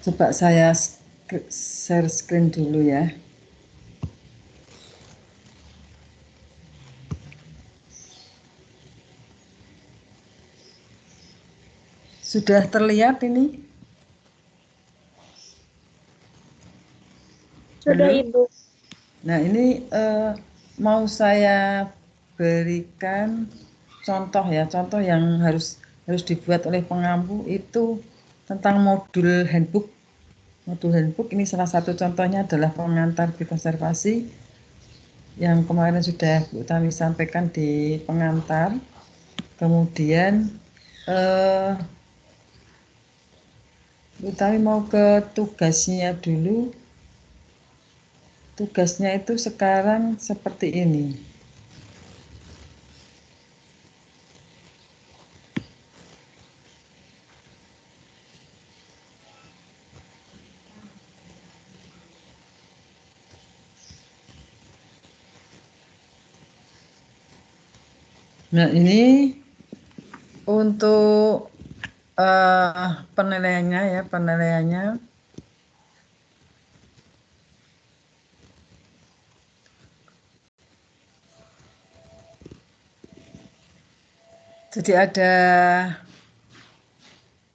Coba saya share screen dulu ya. Sudah terlihat ini? Sudah, Halo? Ibu. Nah, ini mau saya berikan contoh ya, contoh yang harus dibuat oleh pengampu itu tentang modul handbook. Modul handbook ini salah satu contohnya adalah pengantar biokonservasi yang kemarin sudah Bu Tami sampaikan di pengantar. Kemudian Bu Tami mau ke tugasnya dulu. Tugasnya itu sekarang seperti ini. Nah, ini untuk penilaiannya ya, penilaiannya. Jadi ada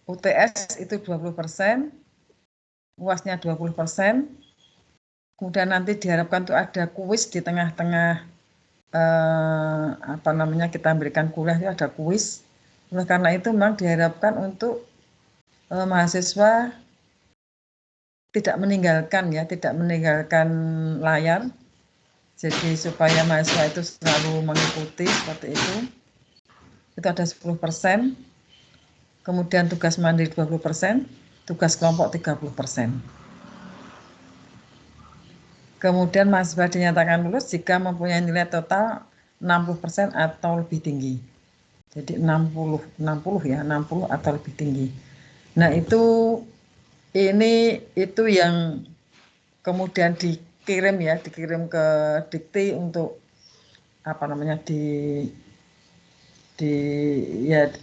UTS itu 20%, UASnya 20%. Kemudian nanti diharapkan tuh ada kuis di tengah-tengah kita berikan kuliah itu ada kuis. Oleh karena itu memang diharapkan untuk mahasiswa tidak meninggalkan layar. Jadi supaya mahasiswa itu selalu mengikuti seperti itu. Itu ada 10%. Kemudian tugas mandiri 20%, tugas kelompok 30%. Kemudian mahasiswa dinyatakan lulus jika mempunyai nilai total 60% atau lebih tinggi. Jadi 60 atau lebih tinggi. Nah, itu yang kemudian dikirim ke dikti untuk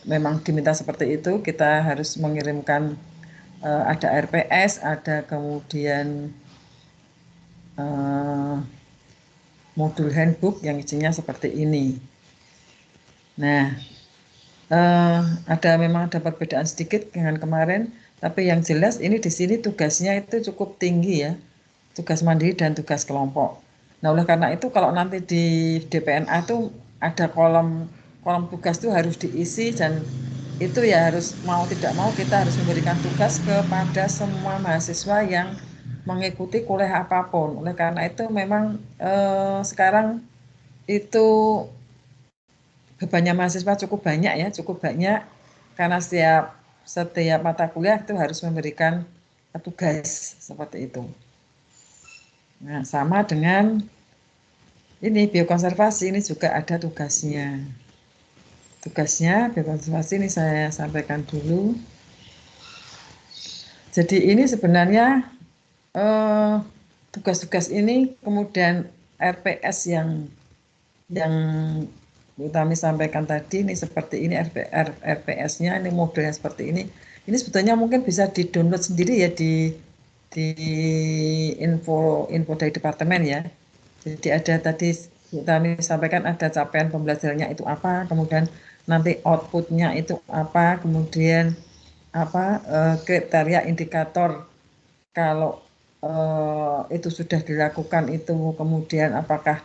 memang diminta seperti itu. Kita harus mengirimkan ada RPS, ada kemudian modul handbook yang isinya seperti ini. Nah, memang ada perbedaan sedikit dengan kemarin, tapi yang jelas ini di sini tugasnya itu cukup tinggi ya, tugas mandiri dan tugas kelompok. Nah, oleh karena itu kalau nanti di DPNA itu ada kolom tugas itu harus diisi, dan itu ya harus mau tidak mau kita harus memberikan tugas kepada semua mahasiswa yang mengikuti kuliah apapun. Oleh karena itu memang sekarang itu bebannya mahasiswa cukup banyak karena setiap mata kuliah itu harus memberikan tugas seperti itu. Nah, sama dengan ini biokonservasi ini juga ada tugasnya. Tugasnya biokonservasi ini saya sampaikan dulu. Jadi ini sebenarnya tugas-tugas ini kemudian RPS yang kami sampaikan tadi ini seperti ini, RPS-nya ini modelnya seperti ini. Ini sebetulnya mungkin bisa di-download sendiri ya di info dari departemen ya. Jadi ada tadi kami sampaikan ada capaian pembelajarannya itu apa, kemudian nanti outputnya itu apa, kemudian kriteria indikator kalau itu sudah dilakukan itu, kemudian apakah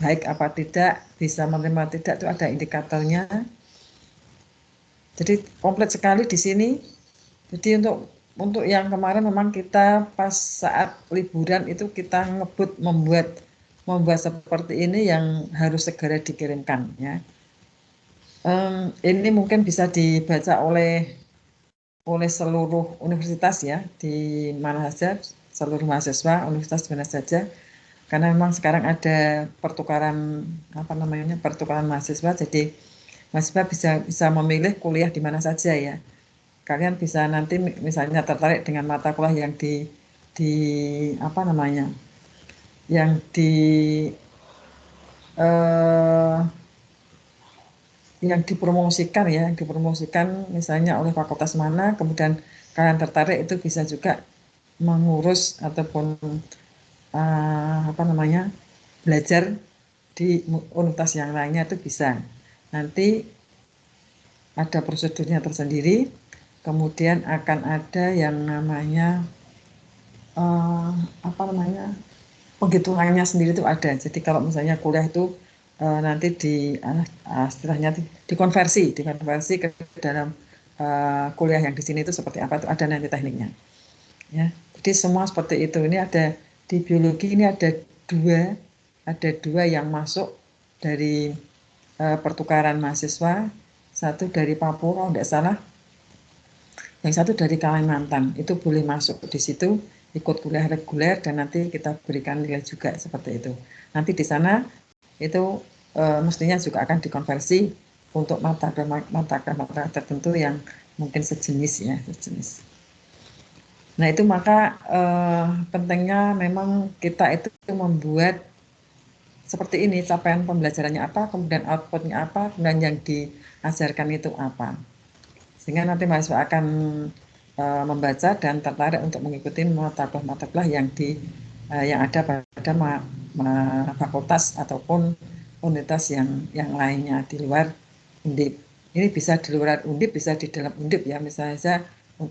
baik apa tidak, bisa menerima tidak, itu ada indikatornya. Jadi komplit sekali di sini. Jadi untuk yang kemarin memang kita pas saat liburan itu kita ngebut membuat seperti ini yang harus segera dikirimkan ya. Ini mungkin bisa dibaca oleh seluruh universitas ya, di mana saja, seluruh mahasiswa universitas di mana saja. Karena memang sekarang ada pertukaran mahasiswa, jadi mahasiswa bisa memilih kuliah di mana saja ya. Kalian bisa nanti misalnya tertarik dengan mata kuliah yang yang dipromosikan misalnya oleh fakultas mana, kemudian kalian tertarik itu bisa juga mengurus ataupun belajar di universitas yang lainnya itu bisa. Nanti ada prosedurnya tersendiri, kemudian akan ada yang namanya penghitungannya sendiri itu ada. Jadi kalau misalnya kuliah itu nanti istilahnya dikonversi ke dalam kuliah yang di sini itu seperti apa, itu ada nanti tekniknya. Ya, jadi semua seperti itu. Ini ada di biologi ini ada dua yang masuk dari pertukaran mahasiswa, satu dari Papua kalau tidak salah, yang satu dari Kalimantan. Itu boleh masuk di situ, ikut kuliah reguler dan nanti kita berikan nilai juga seperti itu. Nanti di sana itu mestinya juga akan dikonversi untuk mata kuliah tertentu yang mungkin sejenis ya, sejenis. Nah itu maka pentingnya memang kita itu membuat seperti ini, capaian pembelajarannya apa, kemudian outputnya apa, kemudian yang diajarkan itu apa. Sehingga nanti mahasiswa akan membaca dan tertarik untuk mengikuti mata kuliah yang ada pada fakultas ataupun universitas yang lainnya di luar Undip. Ini bisa di luar Undip, bisa di dalam Undip ya. Misalnya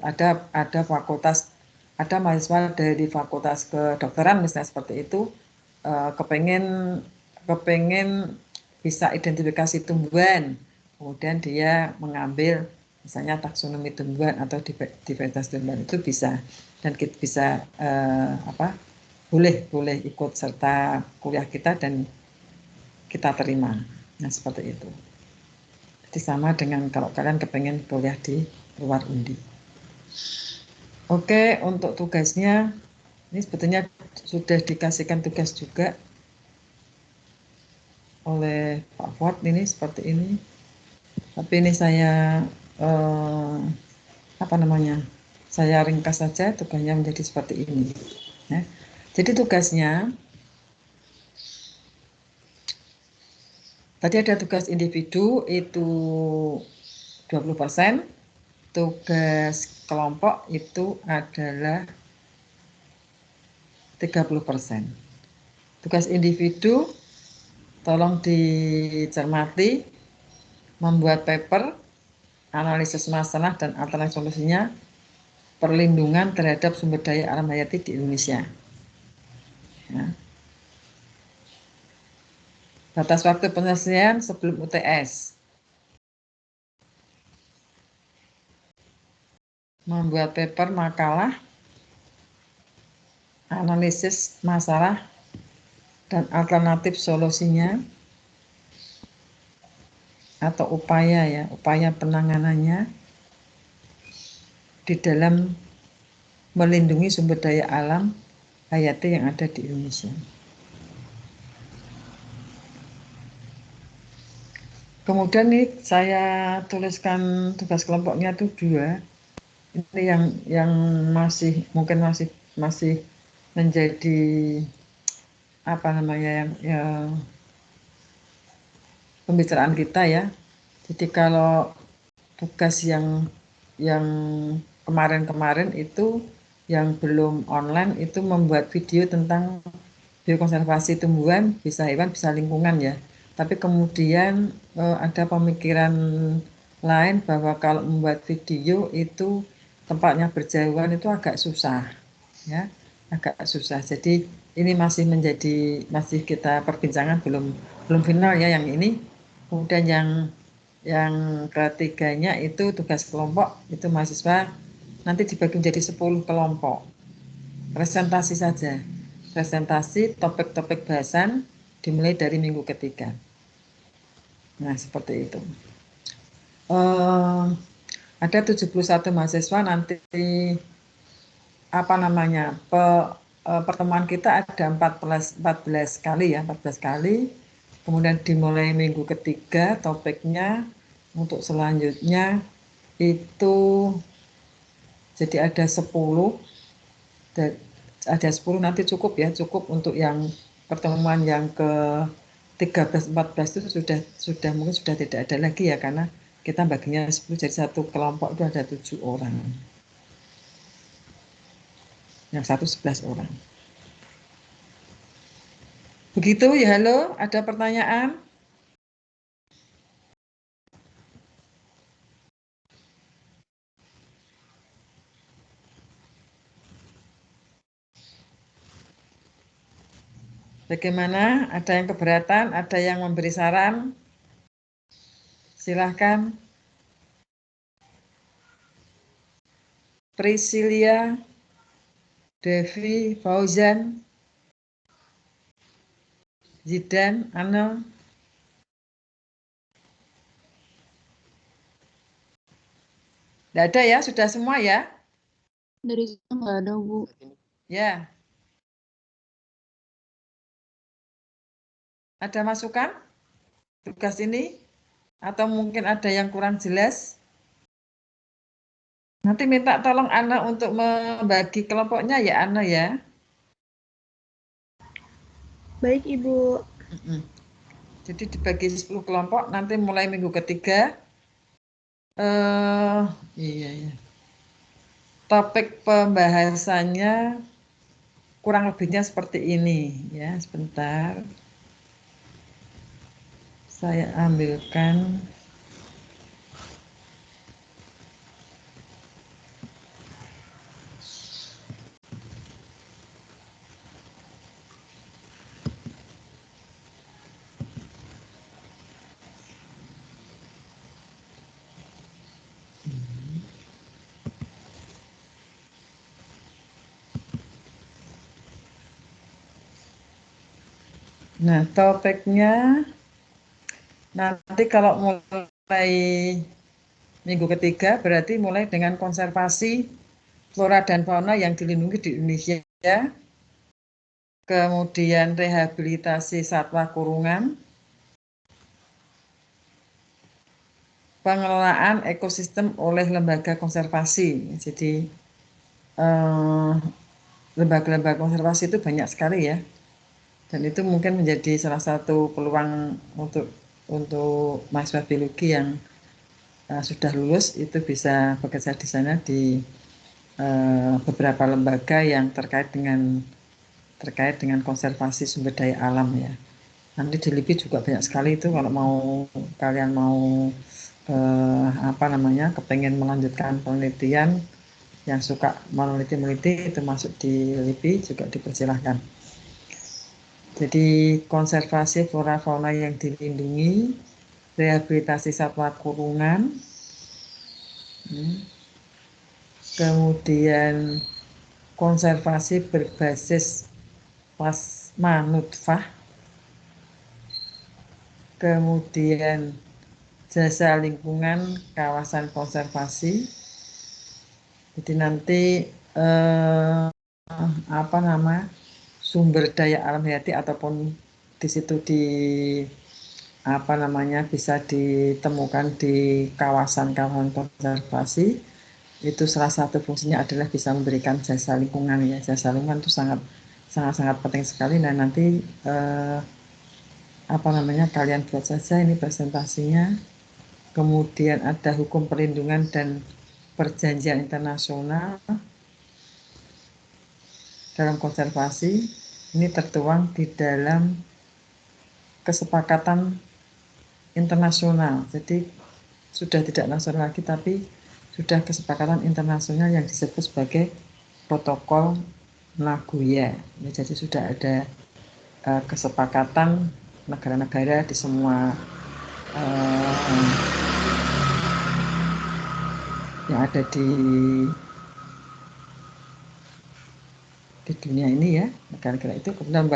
ada fakultas, ada mahasiswa dari fakultas kedokteran misalnya seperti itu, kepengen bisa identifikasi tumbuhan, kemudian dia mengambil misalnya taksonomi tumbuhan atau diversitas tumbuhan, itu bisa, dan kita bisa boleh ikut serta kuliah kita dan kita terima. Nah seperti itu. Jadi sama dengan kalau kalian kepengen kuliah di luar Undi. Oke, untuk tugasnya ini sebetulnya sudah dikasihkan tugas juga oleh Pak Ford, ini seperti ini. Tapi ini saya saya ringkas saja, tugasnya menjadi seperti ini. Ya. Jadi tugasnya, tadi ada tugas individu itu 20%, tugas kelompok itu adalah 30%. Tugas individu, tolong dicermati, membuat paper, analisis masalah dan alternatif solusinya, perlindungan terhadap sumber daya alam hayati di Indonesia. Ya. Batas waktu penyelesaian sebelum UTS. Membuat paper makalah, analisis masalah dan alternatif solusinya atau upaya penanganannya di dalam melindungi sumber daya alam hayati yang ada di Indonesia. Kemudian nih saya tuliskan tugas kelompoknya itu 2. Ini yang mungkin masih menjadi yang pembicaraan kita ya. Jadi kalau tugas yang kemarin itu yang belum online itu membuat video tentang biokonservasi tumbuhan, bisa hewan, bisa lingkungan ya. Tapi kemudian ada pemikiran lain bahwa kalau membuat video itu tempatnya berjauhan itu agak susah ya, agak susah. Jadi ini masih kita perbincangan, belum final ya yang ini. Kemudian yang ketiganya itu tugas kelompok, itu mahasiswa nanti dibagi menjadi 10 kelompok. Presentasi saja. Presentasi topik-topik bahasan dimulai dari minggu ketiga. Nah, seperti itu. Ada 71 mahasiswa nanti pertemuan kita ada 14 kali ya, 14 kali. Kemudian dimulai minggu ketiga topiknya. Untuk selanjutnya itu jadi ada 10 nanti cukup untuk yang pertemuan yang ke 13-14 itu sudah mungkin sudah tidak ada lagi ya, karena kita baginya 10 jadi satu kelompok itu ada 7 orang. yang satu 11 orang. Begitu ya, halo, ada pertanyaan? Bagaimana? Ada yang keberatan? Ada yang memberi saran? Silahkan. Priscilia, Devi, Fauzan, Zidan, Anel. Tidak ada ya? Sudah semua ya? Dari situ nggak ada, Bu. Ya. Ada masukan tugas ini? Atau mungkin ada yang kurang jelas? Nanti minta tolong Ana untuk membagi kelompoknya ya, Ana ya. Baik, Ibu. Jadi dibagi 10 kelompok, nanti mulai minggu ketiga. Iya. Topik pembahasannya kurang lebihnya seperti ini ya. Sebentar. Saya ambilkan. Nah, topiknya nanti kalau mulai minggu ketiga berarti mulai dengan konservasi flora dan fauna yang dilindungi di Indonesia, kemudian rehabilitasi satwa kurungan, pengelolaan ekosistem oleh lembaga konservasi. Jadi lembaga-lembaga konservasi itu banyak sekali ya. Dan itu mungkin menjadi salah satu peluang untuk mahasiswa biologi yang sudah lulus itu bisa bekerja di sana di beberapa lembaga yang terkait dengan konservasi sumber daya alam ya. Nanti di LIPI juga banyak sekali itu kalau kalian mau kepengen melanjutkan penelitian yang suka meneliti itu masuk di LIPI juga dipersilahkan. Jadi konservasi flora fauna yang dilindungi, rehabilitasi satwa kurungan, kemudian konservasi berbasis plasma nutfah, kemudian jasa lingkungan kawasan konservasi. Jadi nanti sumber daya alam hayati ataupun di situ bisa ditemukan di kawasan-kawasan konservasi, itu salah satu fungsinya adalah bisa memberikan jasa lingkungan ya. Jasa lingkungan itu sangat penting sekali. Dan nanti kalian buat saja ini presentasinya. Kemudian ada hukum perlindungan dan perjanjian internasional dalam konservasi. Ini tertuang di dalam kesepakatan internasional. Jadi sudah tidak nasional lagi, tapi sudah kesepakatan internasional yang disebut sebagai protokol Nagoya. Ya, jadi sudah ada kesepakatan negara-negara di semua yang ada di dunia ini ya, negara-negara itu kemudian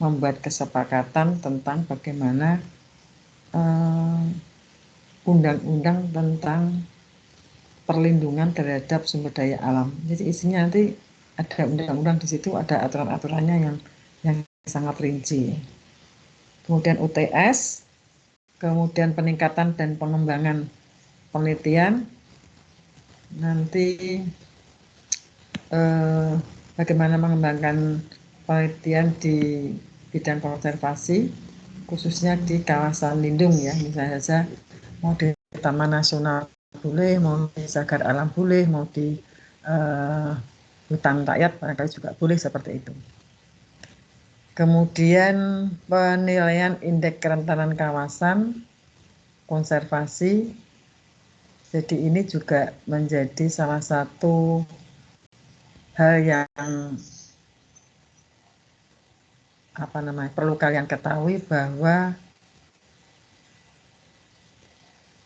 membuat kesepakatan tentang bagaimana undang-undang tentang perlindungan terhadap sumber daya alam. Jadi isinya nanti ada undang-undang di situ, ada aturan-aturannya yang sangat rinci. Kemudian UTS, kemudian peningkatan dan pengembangan penelitian, nanti bagaimana mengembangkan penelitian di bidang konservasi, khususnya di kawasan lindung ya, misalnya saja mau di Taman Nasional boleh, mau di cagar alam boleh, mau di hutan rakyat barangkali juga boleh seperti itu. Kemudian penilaian indeks kerentanan kawasan, konservasi. Jadi ini juga menjadi salah satu hal yang perlu kalian ketahui bahwa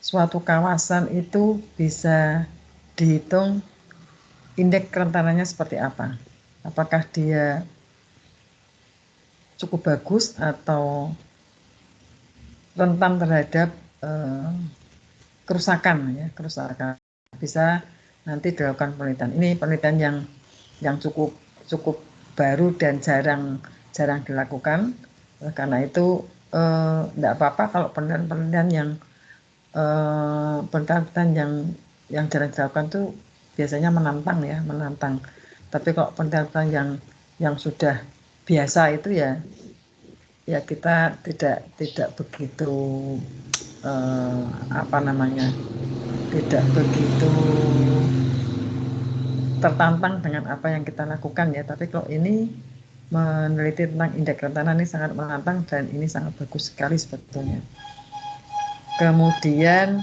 suatu kawasan itu bisa dihitung indeks kerentanannya seperti apa. Apakah dia cukup bagus atau rentan terhadap kerusakan ya, kerusakan. Bisa nanti dilakukan penelitian. Ini penelitian yang cukup baru dan jarang dilakukan. Karena itu tidak apa-apa kalau penelitian yang jarang dilakukan itu biasanya menantang. Tapi kalau penelitian yang sudah biasa itu ya kita tidak begitu tidak begitu tertantang dengan apa yang kita lakukan ya. Tapi kalau ini meneliti tentang indeks kerentanan ini sangat menantang dan ini sangat bagus sekali sebetulnya. Kemudian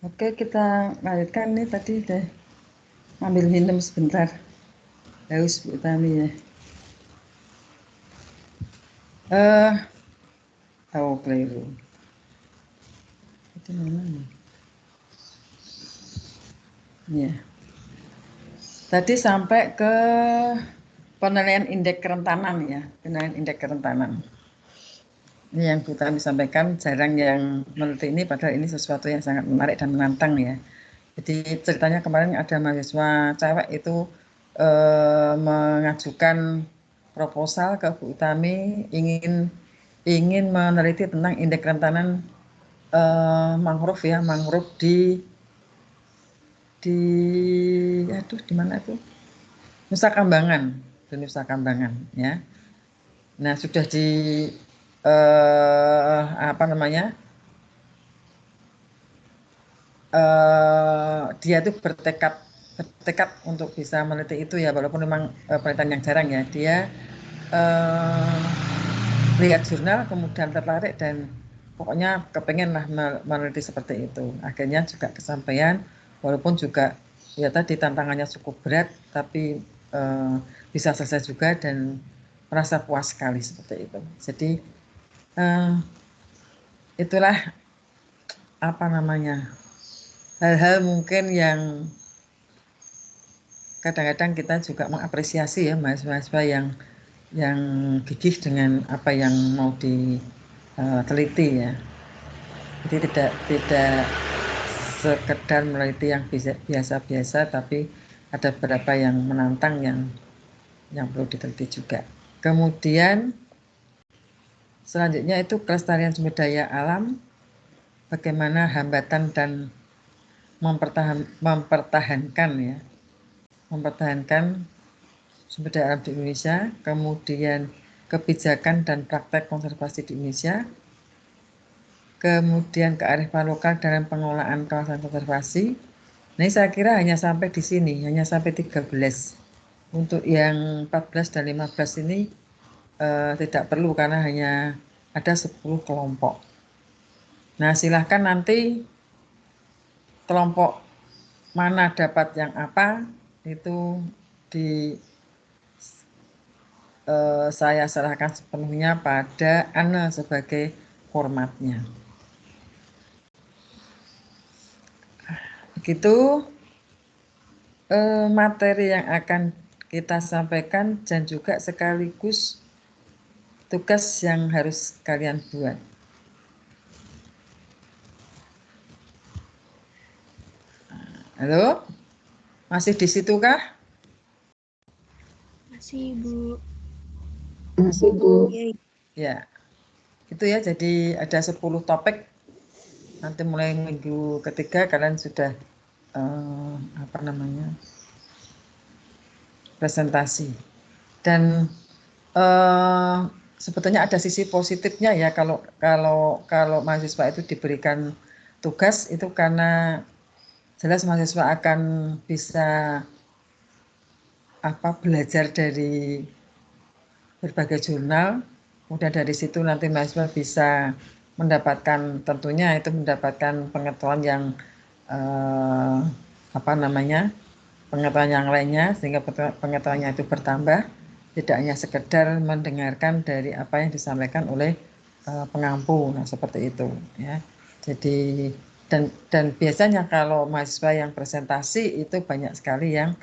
oke, kita lanjutkan nih. Tadi udah ambil minum sebentar, haus Bu Tami ya. Keliru. Di mana ya? Ya. Tadi sampai ke penilaian indeks kerentanan ya, penilaian indeks kerentanan. Ini yang Bu Tami sampaikan, jarang yang meneliti ini, padahal ini sesuatu yang sangat menarik dan menantang ya. Jadi ceritanya kemarin ada mahasiswa cewek itu mengajukan proposal ke Bu Utami ingin meneliti tentang indeks kerentanan mangrove ya, mangrove di di mana itu? Nusa Kambangan, di Nusa Kambangan ya. Nah, sudah di apa namanya? Dia itu bertekad untuk bisa meneliti itu ya, walaupun memang penelitian yang jarang ya. Dia lihat jurnal kemudian tertarik dan pokoknya kepengen lah meneliti seperti itu. Akhirnya juga kesampaian, walaupun juga ya tadi tantangannya cukup berat, tapi bisa selesai juga dan merasa puas sekali seperti itu. Jadi itulah apa namanya, hal-hal mungkin yang kadang-kadang kita juga mengapresiasi ya mahasiswa yang gigih dengan apa yang mau diteliti ya. Jadi tidak sekedar meneliti yang biasa-biasa, tapi ada beberapa yang menantang yang perlu diteliti juga. Kemudian selanjutnya itu kelestarian sumber daya alam, bagaimana hambatan dan mempertahankan sumber daya alam di Indonesia, kemudian kebijakan dan praktek konservasi di Indonesia, kemudian kearifan lokal dalam pengelolaan kawasan konservasi. Nah, saya kira hanya sampai di sini, hanya sampai 13. Untuk yang 14 dan 15 ini tidak perlu karena hanya ada 10 kelompok. Nah, silahkan nanti kelompok mana dapat yang apa, itu saya serahkan sepenuhnya pada Anda sebagai formatnya. Begitu materi yang akan kita sampaikan dan juga sekaligus tugas yang harus kalian buat. Halo? Masih di situ kah? Masih, Bu. Masih, Bu. Ya. Itu ya, jadi ada 10 topik. Nanti mulai minggu ketiga kalian sudah presentasi. Dan sebetulnya ada sisi positifnya ya kalau mahasiswa itu diberikan tugas itu karena jelas mahasiswa akan bisa belajar dari berbagai jurnal, kemudian dari situ nanti mahasiswa bisa mendapatkan mendapatkan pengetahuan yang pengetahuan yang lainnya, sehingga pengetahuannya itu bertambah, tidak hanya sekedar mendengarkan dari apa yang disampaikan oleh pengampu. Nah, seperti itu ya. Jadi dan biasanya kalau mahasiswa yang presentasi itu banyak sekali yang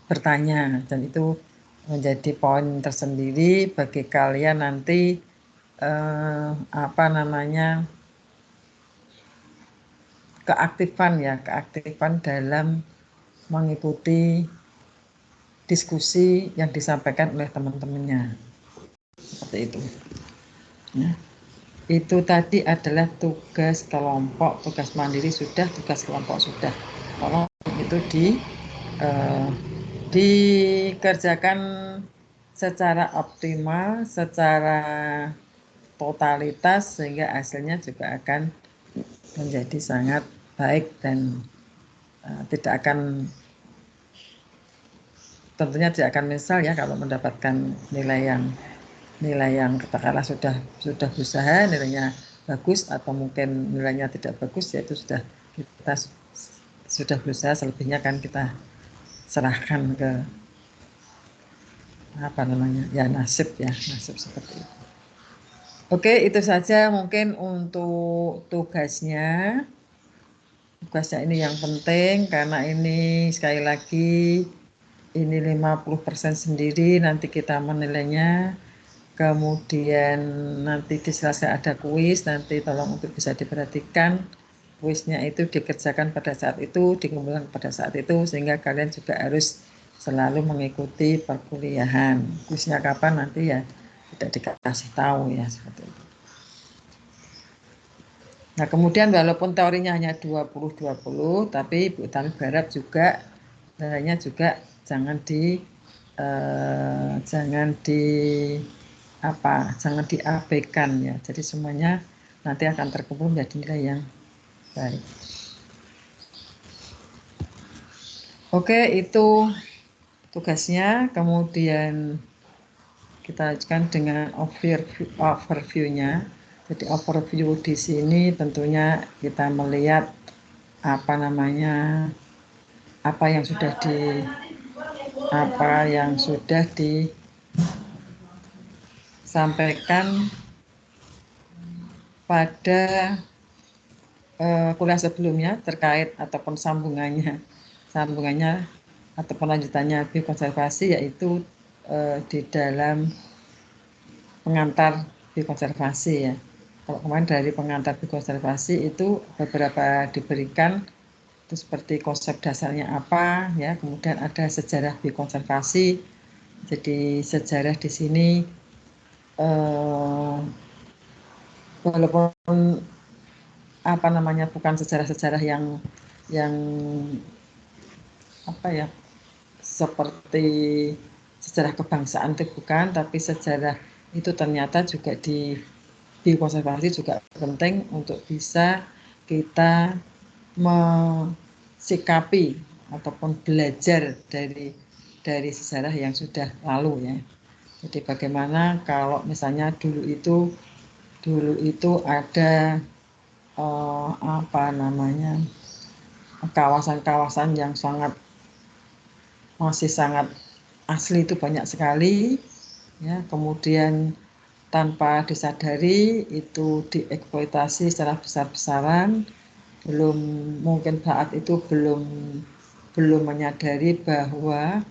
bertanya, dan itu menjadi poin tersendiri bagi kalian nanti keaktifan dalam mengikuti diskusi yang disampaikan oleh teman-temannya, seperti itu. Ya. Itu tadi adalah tugas kelompok, tugas mandiri sudah, tugas kelompok sudah. Tolong itu dikerjakan secara optimal, secara totalitas, sehingga hasilnya juga akan menjadi sangat baik dan tentunya tidak akan menyesal ya kalau mendapatkan nilai yang katakanlah sudah berusaha nilainya bagus, atau mungkin nilainya tidak bagus, yaitu kita sudah berusaha, selebihnya kan kita serahkan ke nasib seperti itu. Oke, itu saja mungkin untuk tugasnya. Tugasnya ini yang penting karena ini sekali lagi ini 50% sendiri, nanti kita menilainya. Kemudian nanti di selesai ada kuis, nanti tolong untuk bisa diperhatikan. Kuisnya itu dikerjakan pada saat itu, dikumpulkan pada saat itu, sehingga kalian juga harus selalu mengikuti perkuliahan. Kuisnya kapan nanti ya tidak dikasih tahu ya, seperti itu. Nah, kemudian walaupun teorinya hanya 20-20, tapi Bu Tami berharap juga nilainya juga jangan diabaikan ya. Jadi semuanya nanti akan terkumpul menjadi nilai yang baik. Oke, itu tugasnya. Kemudian kita lanjutkan dengan overview-nya. Jadi overview di sini tentunya kita melihat apa yang sudah disampaikan pada kuliah sebelumnya terkait ataupun sambungannya ataupun lanjutannya biokonservasi, yaitu di dalam pengantar biokonservasi ya. Kalau kemarin dari pengantar biokonservasi itu beberapa diberikan, itu seperti konsep dasarnya apa ya, kemudian ada sejarah biokonservasi. Jadi sejarah di sini walaupun bukan sejarah-sejarah yang seperti sejarah kebangsaan itu bukan, tapi sejarah itu ternyata juga di biokonservasi juga penting untuk bisa kita mensikapi ataupun belajar dari sejarah yang sudah lalu ya. Jadi bagaimana kalau misalnya dulu itu ada kawasan-kawasan yang masih sangat asli itu banyak sekali ya, kemudian tanpa disadari itu dieksploitasi secara besar-besaran, mungkin saat itu belum menyadari bahwa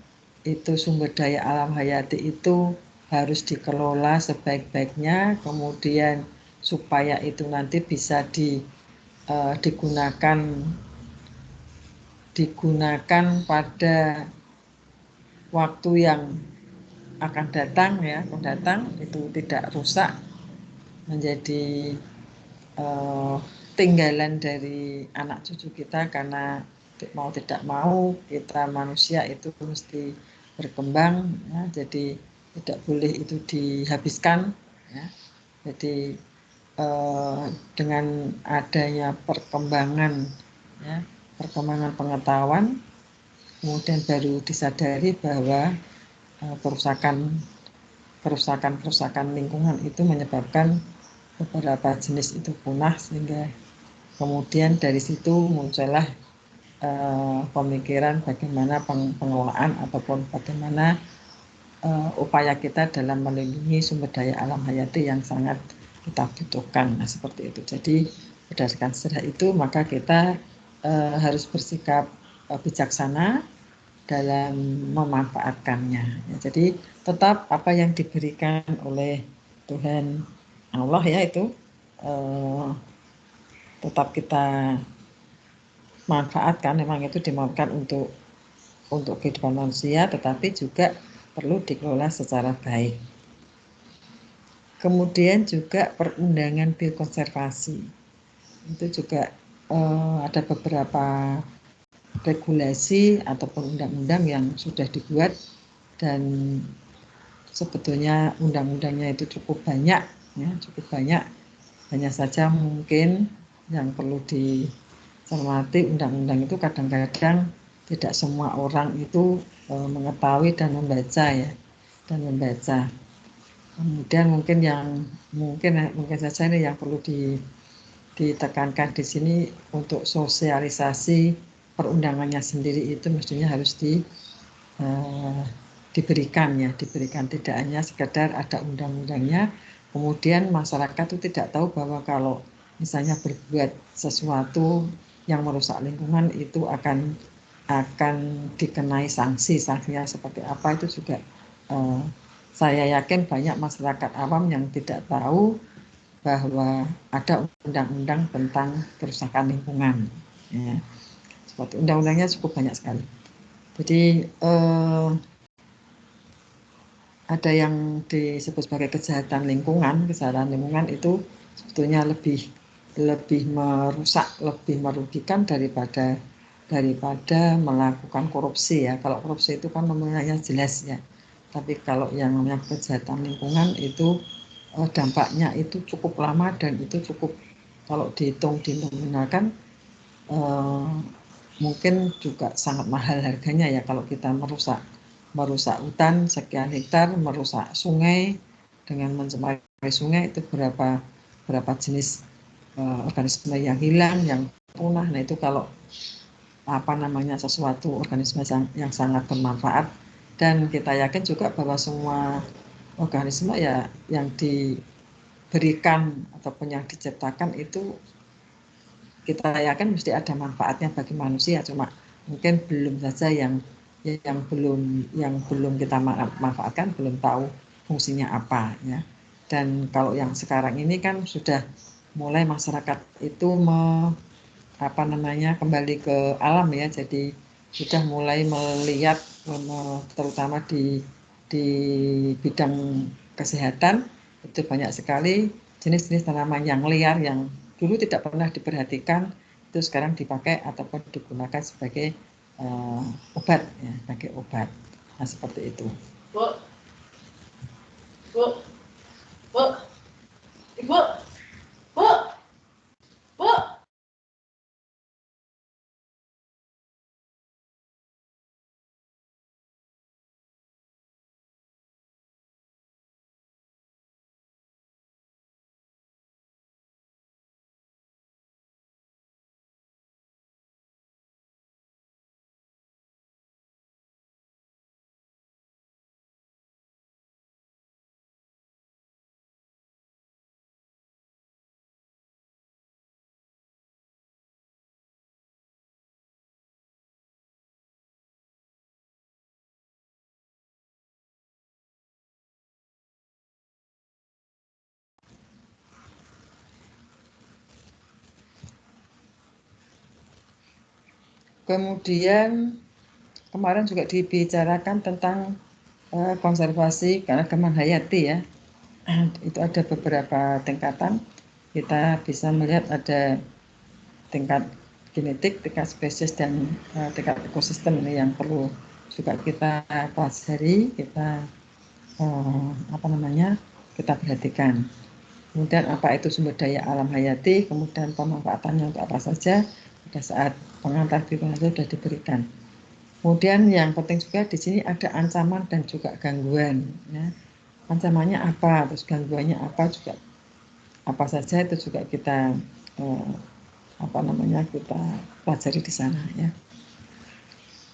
itu sumber daya alam hayati itu harus dikelola sebaik-baiknya, kemudian supaya itu nanti bisa digunakan pada waktu yang akan datang ya, mendatang itu tidak rusak menjadi tinggalan dari anak cucu kita, karena mau tidak mau kita manusia itu mesti berkembang ya, jadi tidak boleh itu dihabiskan ya. Jadi dengan adanya perkembangan pengetahuan, kemudian baru disadari bahwa kerusakan lingkungan itu menyebabkan beberapa jenis itu punah, sehingga kemudian dari situ muncullah pemikiran bagaimana pengelolaan ataupun bagaimana upaya kita dalam melindungi sumber daya alam hayati yang sangat kita butuhkan. Nah, seperti itu. Jadi berdasarkan sejarah itu maka kita harus bersikap bijaksana dalam memanfaatkannya. Ya, jadi tetap apa yang diberikan oleh Tuhan Allah ya itu tetap kita manfaatkan. Memang itu dimanfaatkan untuk kehidupan manusia, tetapi juga perlu dikelola secara baik. Kemudian juga perundangan biokonservasi itu juga ada beberapa regulasi ataupun undang-undang yang sudah dibuat, dan sebetulnya undang-undangnya itu cukup banyak ya, hanya saja mungkin yang perlu dicermati, undang-undang itu kadang-kadang tidak semua orang itu mengetahui dan membaca. Kemudian mungkin saja ini yang perlu ditekankan di sini, untuk sosialisasi perundangannya sendiri itu mestinya harus diberikan, tidak hanya sekedar ada undang-undangnya, Kemudian masyarakat itu tidak tahu bahwa kalau misalnya berbuat sesuatu yang merusak lingkungan itu akan dikenai sanksinya seperti apa itu juga saya yakin banyak masyarakat awam yang tidak tahu bahwa ada undang-undang tentang kerusakan lingkungan. Ya. Seperti undang-undangnya cukup banyak sekali. Jadi ada yang disebut sebagai kejahatan lingkungan. Kejahatan lingkungan itu sebetulnya lebih merusak, lebih merugikan daripada melakukan korupsi ya. Kalau korupsi itu kan nominalnya jelas ya. Tapi kalau yang namanya kejahatan lingkungan itu dampaknya itu cukup lama dan itu cukup kalau dihitung dinominalkan mungkin juga sangat mahal harganya ya kalau kita merusak hutan sekian hektar, merusak sungai dengan mencemari sungai itu berapa jenis organisme yang hilang, yang punah. Nah itu kalau sesuatu organisme yang sangat bermanfaat, dan kita yakin juga bahwa semua organisme ya yang diberikan ataupun yang diciptakan itu kita yakin mesti ada manfaatnya bagi manusia, cuma mungkin belum saja yang belum kita manfaatkan, belum tahu fungsinya apa ya. Dan kalau yang sekarang ini kan sudah mulai masyarakat itu kembali ke alam ya, jadi sudah mulai melihat terutama di bidang kesehatan itu banyak sekali jenis-jenis tanaman yang liar yang dulu tidak pernah diperhatikan itu sekarang dipakai ataupun digunakan sebagai obat ya, sebagai obat. Nah seperti itu. Bu, Ibu. Kemudian kemarin juga dibicarakan tentang konservasi keanekaragaman hayati ya. Itu ada beberapa tingkatan. Kita bisa melihat ada tingkat genetik, tingkat spesies, dan tingkat ekosistem ini yang perlu juga kita pelajari, kita kita perhatikan. Kemudian apa itu sumber daya alam hayati, kemudian pemanfaatannya untuk apa saja pada saat pengantar lingkungan sudah diberikan. Kemudian yang penting juga di sini ada ancaman dan juga gangguan. Ya. Ancamannya apa, terus gangguannya apa juga, apa saja itu juga kita kita pelajari di sana ya.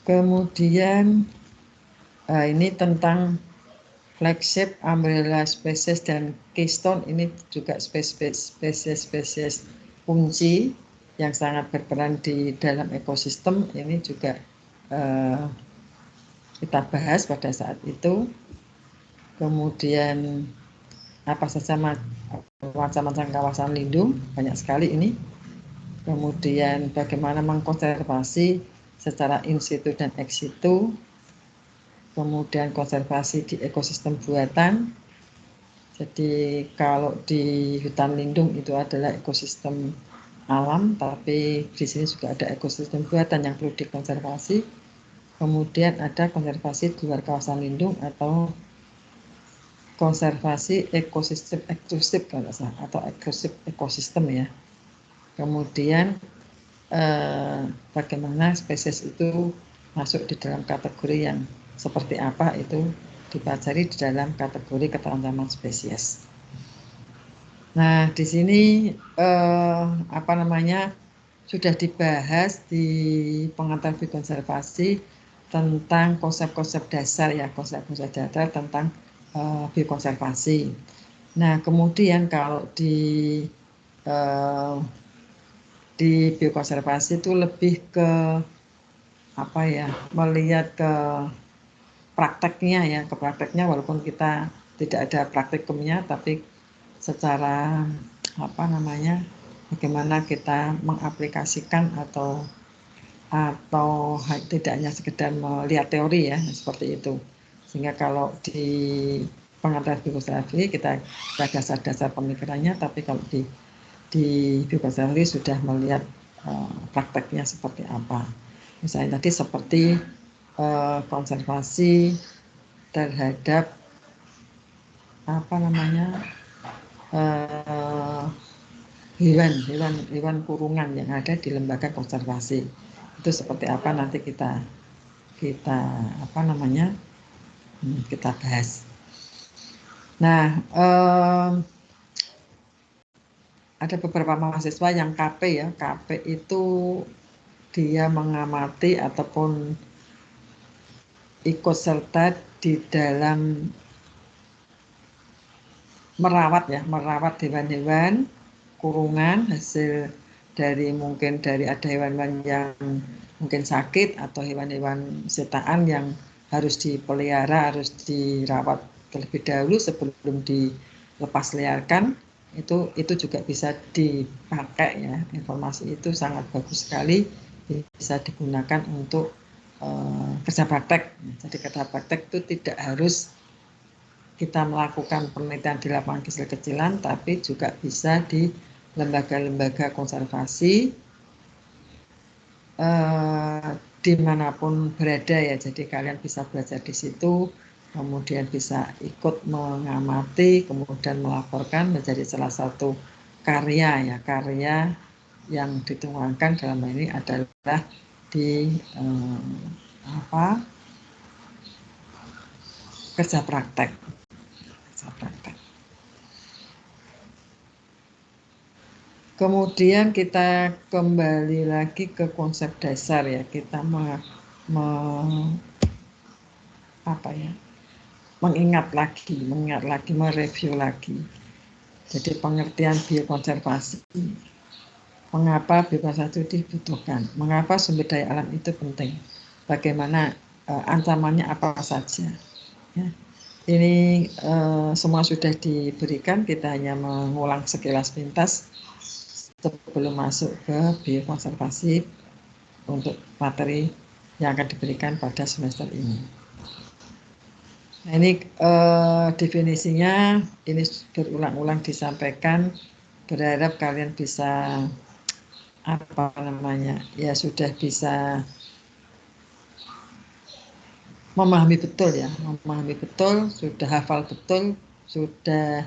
Kemudian ini tentang flagship, umbrella species, dan keystone, ini juga spesies kunci yang sangat berperan di dalam ekosistem. Ini juga kita bahas pada saat itu. Kemudian apa saja macam-macam kawasan lindung, banyak sekali ini. Kemudian bagaimana mengkonservasi secara in situ dan ex situ. Kemudian konservasi di ekosistem buatan. Jadi kalau di hutan lindung itu adalah ekosistem alam, tapi di sini juga ada ekosistem buatan yang perlu dikonservasi. Kemudian ada konservasi di luar kawasan lindung atau konservasi ekosistem eksklusif kalau salah, atau eksklusif ekosistem ya. Kemudian bagaimana spesies itu masuk di dalam kategori yang seperti apa itu dipelajari di dalam kategori keterancaman spesies. Nah, di sini sudah dibahas di pengantar biokonservasi tentang konsep-konsep dasar ya, konsep-konsep dasar tentang biokonservasi. Nah, kemudian kalau di biokonservasi itu lebih ke apa ya, melihat ke prakteknya ya, ke prakteknya walaupun kita tidak ada praktikumnya, tapi secara apa namanya, bagaimana kita mengaplikasikan atau tidak hanya sekedar melihat teori ya, seperti itu. Sehingga kalau di pengetahuan biokonservasi kita dasar-dasar pemikirannya, tapi kalau di biokonservasi sudah melihat prakteknya seperti apa. Misalnya tadi seperti konservasi terhadap apa namanya, hewan kurungan yang ada di lembaga konservasi. Itu seperti apa nanti kita apa namanya, kita bahas. Nah, ada beberapa mahasiswa yang KP ya. KP itu dia mengamati ataupun ikut serta di dalam merawat hewan-hewan kurungan hasil dari mungkin dari ada hewan-hewan yang mungkin sakit atau hewan-hewan sitaan yang harus dipelihara, harus dirawat terlebih dahulu sebelum dilepas liarkan. Itu juga bisa dipakai ya, informasi itu sangat bagus sekali, bisa digunakan untuk kerja praktek. Jadi kerja praktek itu tidak harus kita melakukan penelitian di lapangan kecil-kecilan, tapi juga bisa di lembaga-lembaga konservasi dimanapun berada ya. Jadi kalian bisa belajar di situ, kemudian bisa ikut mengamati, kemudian melaporkan menjadi salah satu karya ya, karya yang dituangkan dalam ini adalah di kerja praktek. Kemudian kita kembali lagi ke konsep dasar ya, kita mengingat lagi, mereview lagi. Jadi pengertian biokonservasi. Mengapa biokonservasi itu dibutuhkan? Mengapa sumber daya alam itu penting? Bagaimana ancamannya apa saja? Ya. Ini semua sudah diberikan, kita hanya mengulang sekilas pintas sebelum masuk ke biokonservasi untuk materi yang akan diberikan pada semester ini. Nah, ini definisinya ini berulang-ulang disampaikan, berharap kalian bisa apa namanya ya, sudah bisa memahami betul ya, sudah hafal betul, sudah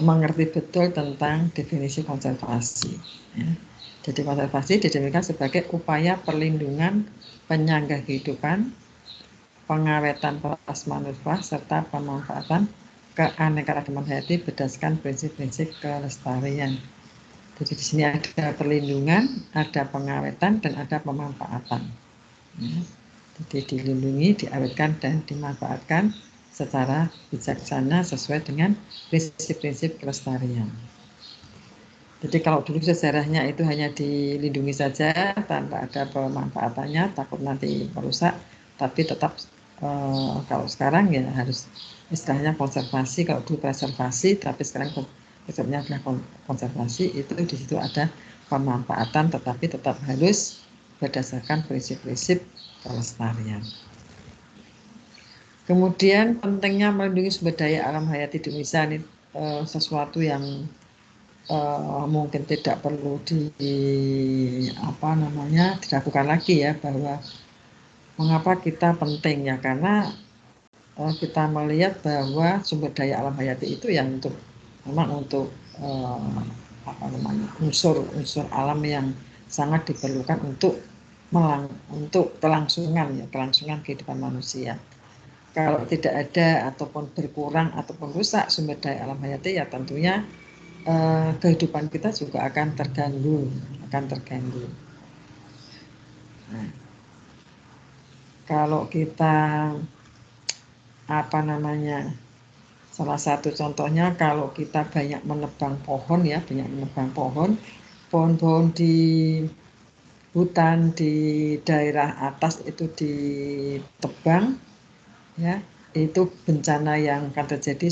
mengerti betul tentang definisi konservasi. Ya. Jadi konservasi didefinisikan sebagai upaya perlindungan, penyangga kehidupan, pengawetan plasmanufa serta pemanfaatan keanekaragaman hayati berdasarkan prinsip-prinsip kelestarian. Jadi di sini ada perlindungan, ada pengawetan, dan ada pemanfaatan. Ya. Jadi dilindungi, diawetkan, dan dimanfaatkan secara bijaksana sesuai dengan prinsip-prinsip kelestarian. Jadi kalau dulu sejarahnya itu hanya dilindungi saja tanpa ada pemanfaatannya, takut nanti merusak, tapi tetap kalau sekarang ya harus istilahnya konservasi. Kalau dulu preservasi, tapi sekarang konsepnya adalah konservasi. Itu di situ ada pemanfaatan, tetapi tetap harus berdasarkan prinsip-prinsip kelestarian. Kemudian pentingnya melindungi sumber daya alam hayati di Indonesia, ini sesuatu yang mungkin tidak perlu diragukan lagi ya, bahwa mengapa kita penting ya, karena kita melihat bahwa sumber daya alam hayati itu yang memang untuk unsur alam yang sangat diperlukan untuk kelangsungan kehidupan manusia. Kalau tidak ada ataupun berkurang ataupun rusak sumber daya alam hayati, ya tentunya kehidupan kita juga akan terganggu. Nah, kalau kita Salah satu contohnya kalau kita banyak menebang pohon ya, banyak menebang pohon-pohon di hutan di daerah atas itu ditebang ya, itu bencana yang akan terjadi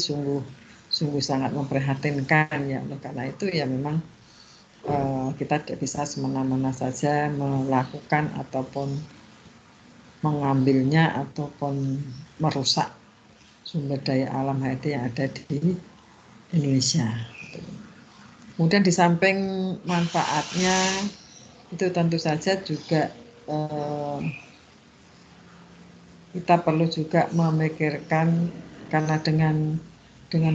sungguh sangat memprihatinkan ya. Oleh karena itu ya memang kita tidak bisa semena-mena saja melakukan ataupun mengambilnya ataupun merusak sumber daya alam hayati yang ada di Indonesia. Kemudian di samping manfaatnya itu tentu saja juga kita perlu juga memikirkan karena dengan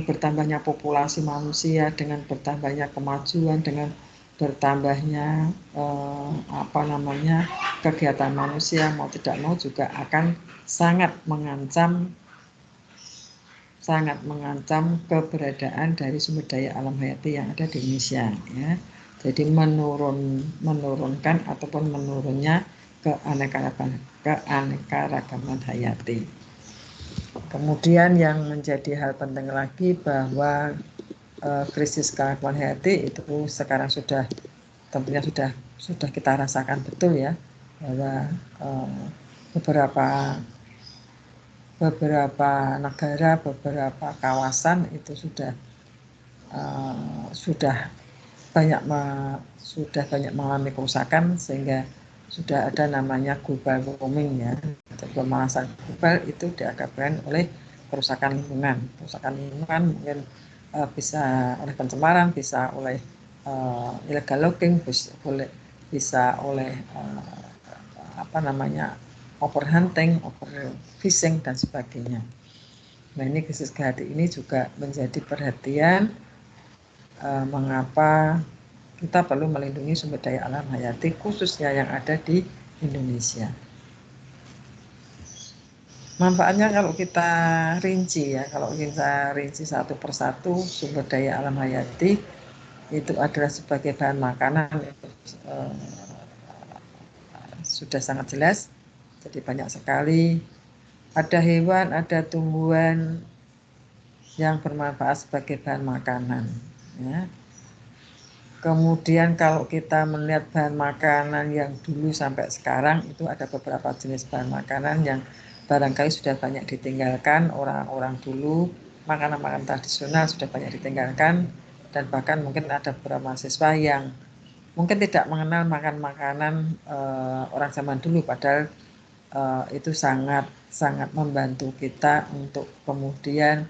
bertambahnya populasi manusia, dengan bertambahnya kemajuan, dengan bertambahnya kegiatan manusia mau tidak mau juga akan sangat mengancam keberadaan dari sumber daya alam hayati yang ada di Indonesia ya. Jadi menurunkan ataupun menurunnya keanekaragaman hayati. Kemudian yang menjadi hal penting lagi bahwa krisis keanekaragaman hayati itu sekarang tentunya sudah kita rasakan betul ya, bahwa beberapa negara, beberapa kawasan itu sudah banyak mengalami kerusakan sehingga sudah ada namanya global warming ya. Pemanasan global itu diakibatkan oleh kerusakan lingkungan. Kerusakan lingkungan mungkin bisa oleh pencemaran, bisa oleh illegal logging, bisa oleh overhunting, overfishing dan sebagainya. Nah ini krisis hayati ini juga menjadi perhatian mengapa kita perlu melindungi sumber daya alam hayati khususnya yang ada di Indonesia. Manfaatnya kalau kita rinci satu persatu sumber daya alam hayati itu adalah sebagai bahan makanan sudah sangat jelas. Jadi banyak sekali ada hewan, ada tumbuhan yang bermanfaat sebagai bahan makanan ya. Kemudian kalau kita melihat bahan makanan yang dulu sampai sekarang itu ada beberapa jenis bahan makanan yang barangkali sudah banyak ditinggalkan orang-orang dulu, makanan-makanan tradisional sudah banyak ditinggalkan dan bahkan mungkin ada beberapa mahasiswa yang mungkin tidak mengenal makan makanan orang zaman dulu padahal itu sangat membantu kita untuk kemudian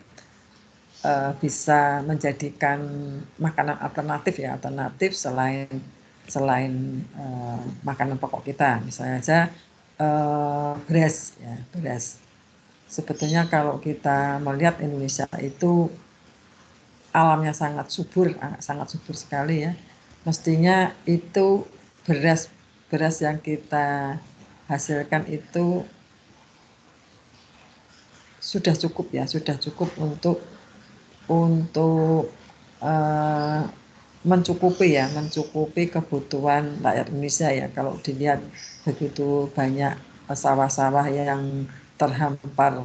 bisa menjadikan makanan alternatif selain makanan pokok kita, misalnya saja beras. Sebetulnya kalau kita melihat Indonesia itu alamnya sangat subur sekali ya. Mestinya itu beras yang kita hasilkan itu sudah cukup untuk mencukupi kebutuhan rakyat Indonesia ya. Kalau dilihat begitu banyak sawah-sawah yang terhampar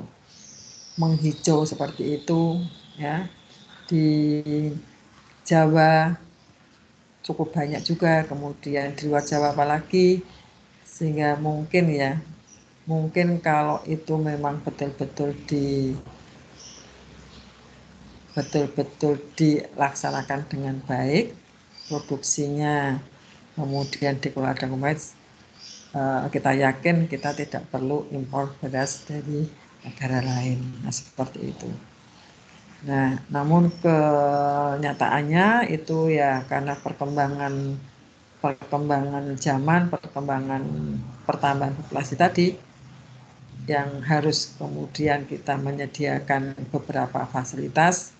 menghijau seperti itu ya, di Jawa cukup banyak juga, kemudian di luar Jawa apalagi, sehingga mungkin kalau itu memang betul-betul dilaksanakan dengan baik, produksinya kemudian dikelola dengan baik, kita yakin kita tidak perlu impor beras dari negara lain. Nah, seperti itu. Nah, namun kenyataannya itu ya karena perkembangan zaman, pertambahan populasi tadi, yang harus kemudian kita menyediakan beberapa fasilitas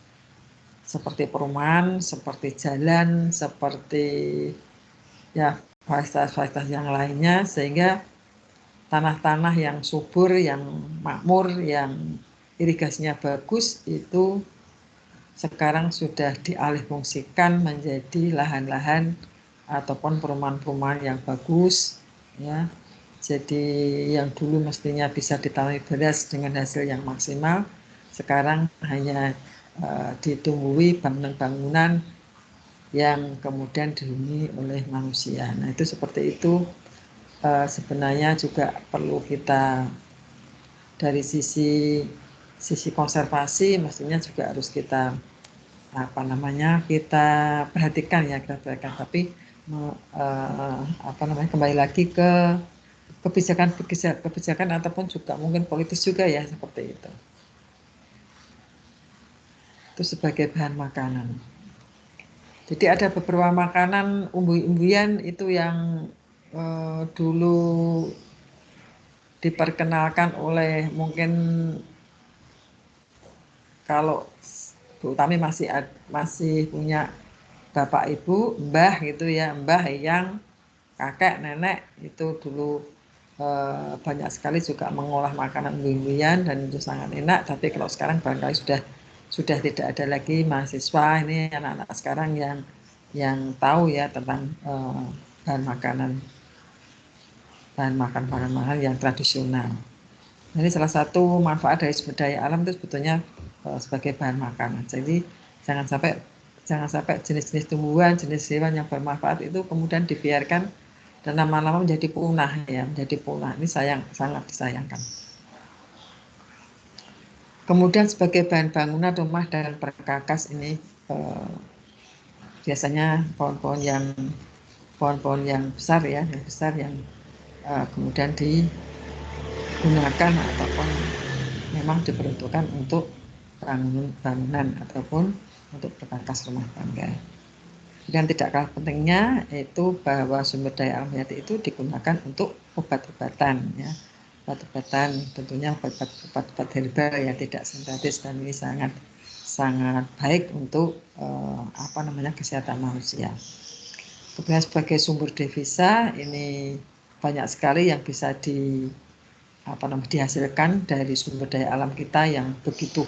seperti perumahan, seperti jalan, seperti ya fasilitas yang lainnya, sehingga tanah-tanah yang subur, yang makmur, yang irigasinya bagus itu sekarang sudah dialihfungsikan menjadi lahan-lahan ataupun perumahan-perumahan yang bagus ya. Jadi yang dulu mestinya bisa ditanami beras dengan hasil yang maksimal, sekarang hanya ditumbuhi bangunan-bangunan yang kemudian dihuni oleh manusia. Nah itu seperti itu sebenarnya juga perlu kita dari sisi konservasi mestinya juga harus kita kita perhatikan ya tapi kembali lagi ke kebijakan ataupun juga mungkin politis juga ya seperti itu. Itu sebagai bahan makanan. Jadi ada beberapa makanan umbi-umbian itu yang dulu diperkenalkan oleh mungkin kalau Bu Utami masih punya bapak ibu, mbah gitu ya, mbah yang kakek nenek itu dulu banyak sekali juga mengolah makanan umbi-umbian dan itu sangat enak. Tapi kalau sekarang barangkali sudah tidak ada lagi mahasiswa ini anak-anak sekarang yang tahu ya tentang bahan makan yang tradisional. Ini salah satu manfaat dari sumber daya alam itu sebetulnya sebagai bahan makanan. Jadi jangan sampai jenis-jenis tumbuhan, jenis hewan yang bermanfaat itu kemudian dibiarkan dan lama-lama menjadi punah ya, Ini sangat disayangkan. Kemudian sebagai bahan bangunan rumah dan perkakas ini biasanya pohon-pohon yang besar ya, yang kemudian digunakan ataupun memang diperuntukkan untuk bangunan ataupun untuk perkakas rumah tangga. Dan tidak kalah pentingnya itu bahwa sumber daya alam hayati itu digunakan untuk obat-obatan ya. Obat-obatan tentunya obat-obat herbal ya, tidak sintetis, dan ini sangat baik untuk kesehatan manusia. Kemudian sebagai sumber devisa ini banyak sekali yang bisa dihasilkan dari sumber daya alam kita yang begitu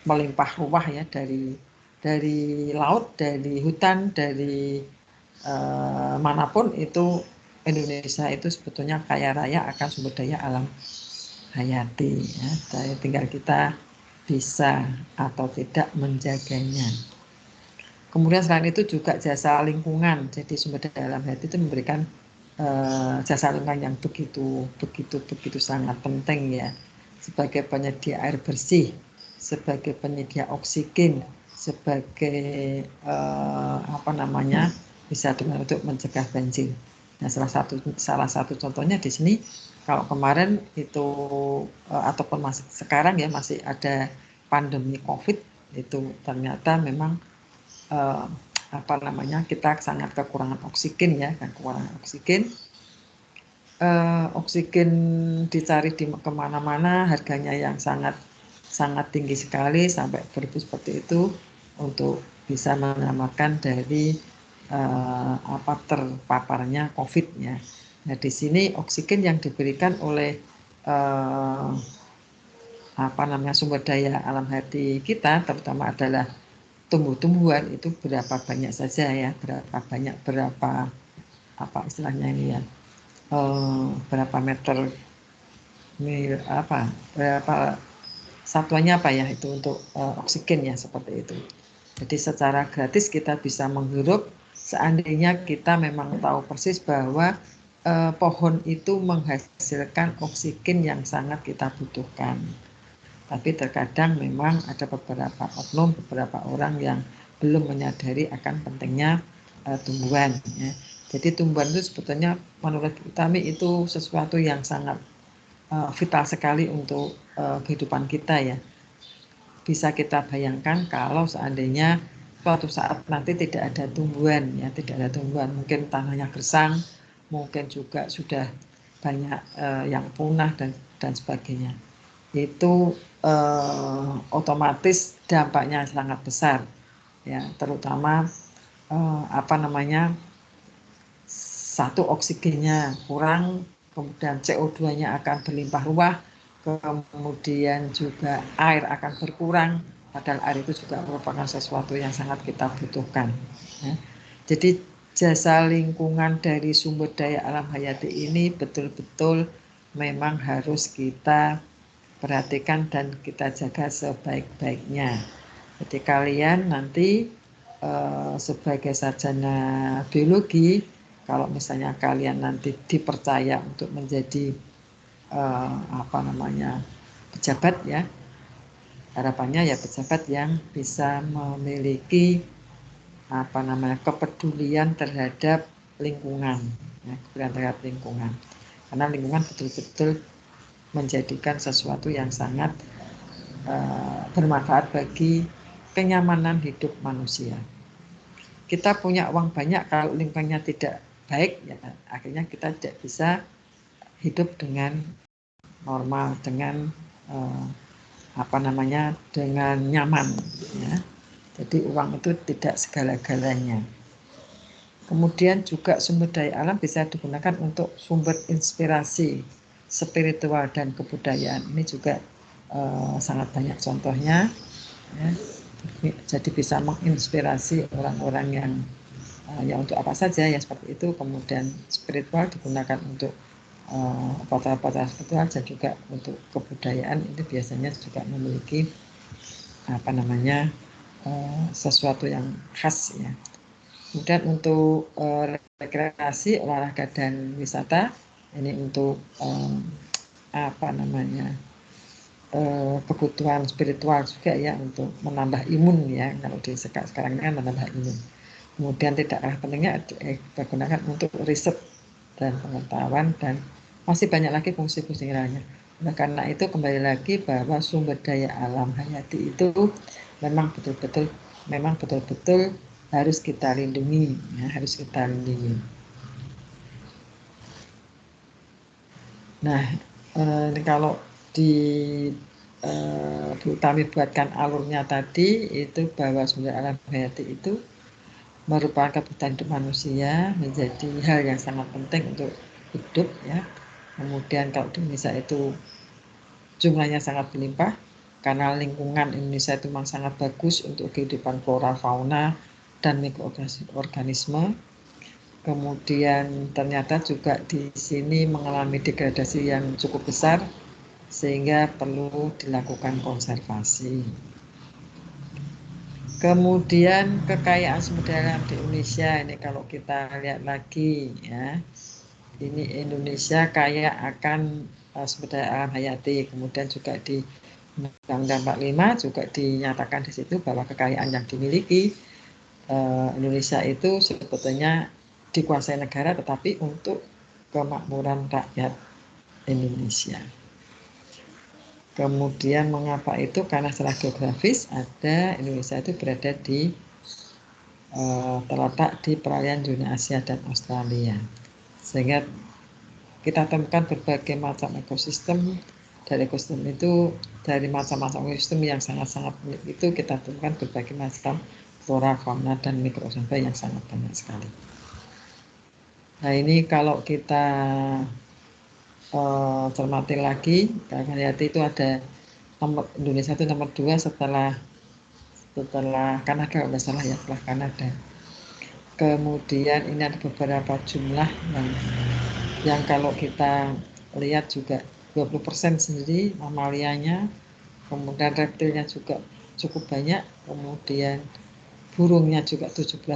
melimpah ruah ya, dari laut, dari hutan, dari manapun itu Indonesia itu sebetulnya kaya raya akan sumber daya alam hayati ya. Tinggal kita bisa atau tidak menjaganya. Kemudian selain itu juga jasa lingkungan. Jadi sumber daya alam hayati itu memberikan jasa lingkungan yang begitu sangat penting ya, sebagai penyedia air bersih, sebagai penyedia oksigen, sebagai bisa untuk mencegah banjir. Nah, salah satu contohnya di sini kalau kemarin itu ataupun sekarang ya masih ada pandemi COVID itu ternyata memang kita sangat kekurangan oksigen ya, oksigen dicari di kemana-mana, harganya yang sangat tinggi sekali sampai berebut seperti itu untuk bisa menyelamatkan dari terpaparnya COVID ya. Nah di sini oksigen yang diberikan oleh sumber daya alam hayati kita terutama adalah tumbuh-tumbuhan itu berapa banyak saja ya, berapa istilahnya ini ya, berapa meter berapa satuannya apa ya itu untuk oksigen ya, seperti itu. Jadi secara gratis kita bisa menghirup seandainya kita memang tahu persis bahwa pohon itu menghasilkan oksigen yang sangat kita butuhkan. Tapi terkadang memang ada beberapa oknum, beberapa orang yang belum menyadari akan pentingnya tumbuhan ya. Jadi tumbuhan itu sebetulnya menurut Utami itu sesuatu yang sangat vital sekali untuk kehidupan kita ya. Bisa kita bayangkan kalau seandainya suatu saat nanti tidak ada tumbuhan ya, mungkin tanahnya gersang, mungkin juga sudah banyak yang punah dan sebagainya. Itu otomatis dampaknya sangat besar ya, terutama satu oksigennya kurang, kemudian CO2-nya akan berlimpah ruah, kemudian juga air akan berkurang, padahal air itu juga merupakan sesuatu yang sangat kita butuhkan ya. Jadi jasa lingkungan dari sumber daya alam hayati ini betul-betul memang harus kita perhatikan dan kita jaga sebaik-baiknya. Jadi kalian nanti sebagai sarjana biologi, kalau misalnya kalian nanti dipercaya untuk menjadi pejabat ya, harapannya ya pejabat yang bisa memiliki kepedulian terhadap lingkungan, ya, kepedulian terhadap lingkungan, karena lingkungan betul-betul menjadikan sesuatu yang sangat bermanfaat bagi kenyamanan hidup manusia. Kita punya uang banyak, kalau lingkungannya tidak baik, ya akhirnya kita tidak bisa hidup dengan normal, dengan dengan nyaman. Ya. Jadi uang itu tidak segala-galanya. Kemudian juga sumber daya alam bisa digunakan untuk sumber inspirasi spiritual dan kebudayaan. Ini juga sangat banyak contohnya. Ya. Jadi bisa menginspirasi orang-orang yang ya untuk apa saja ya seperti itu. Kemudian spiritual digunakan untuk upacara-upacara spiritual dan juga untuk kebudayaan. Ini biasanya juga memiliki sesuatu yang khas ya. Kemudian untuk rekreasi, olahraga dan wisata, ini untuk kebutuhan spiritual juga ya, untuk menambah imun ya, kalau di sekarang ini kan menambah imun. Kemudian tidak kalah pentingnya digunakan untuk riset dan pengetahuan, dan masih banyak lagi fungsi-fungsi lainnya. Nah, karena itu kembali lagi bahwa sumber daya alam hayati itu memang betul-betul harus kita lindungi, ya, harus kita lindungi. Nah, ini kalau di Bu Tami buatkan alurnya tadi, itu bahwa sumber alam hayati itu merupakan kebutuhan hidup manusia, menjadi hal yang sangat penting untuk hidup ya. Kemudian kalau di Indonesia itu jumlahnya sangat berlimpah, karena lingkungan Indonesia itu memang sangat bagus untuk kehidupan flora, fauna, dan mikroorganisme. Kemudian ternyata juga di sini mengalami degradasi yang cukup besar, sehingga perlu dilakukan konservasi. Kemudian kekayaan sumber daya alam di Indonesia, ini kalau kita lihat lagi ya, ini Indonesia kaya akan sumber daya alam hayati. Kemudian juga di Undang-Undang 45 juga dinyatakan di situ bahwa kekayaan yang dimiliki Indonesia itu sebetulnya dikuasai negara, tetapi untuk kemakmuran rakyat Indonesia. Kemudian mengapa itu? Karena secara geografis ada Indonesia itu berada di terletak di peralihan zona Asia dan Australia, sehingga kita temukan berbagai macam ekosistem. Dari ekosistem itu, dari macam-macam ekosistem yang sangat-sangat unik itu, kita temukan berbagai macam flora, fauna, dan mikroorganisme yang sangat banyak sekali. Nah, ini kalau kita cermati lagi, kita lihat itu ada Indonesia itu nomor 2 setelah Kanada, kalau nggak salah ya, setelah Kanada. Kemudian ini ada beberapa jumlah yang kalau kita lihat juga 20% sendiri mamalianya, kemudian reptilnya juga cukup banyak, kemudian burungnya juga 17%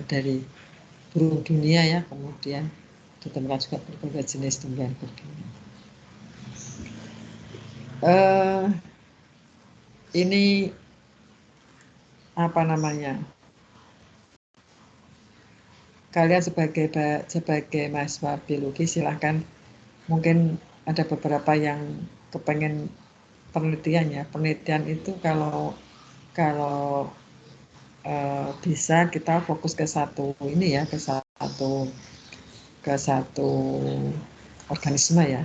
dari burung dunia ya, kemudian ditemukan juga berbagai jenis tumbuhan berbunga. Ini kalian sebagai mahasiswa biologi silahkan, mungkin ada beberapa yang kepengen penelitian ya. Penelitian itu kalau bisa kita fokus ke satu ini ya, ke satu organisme ya.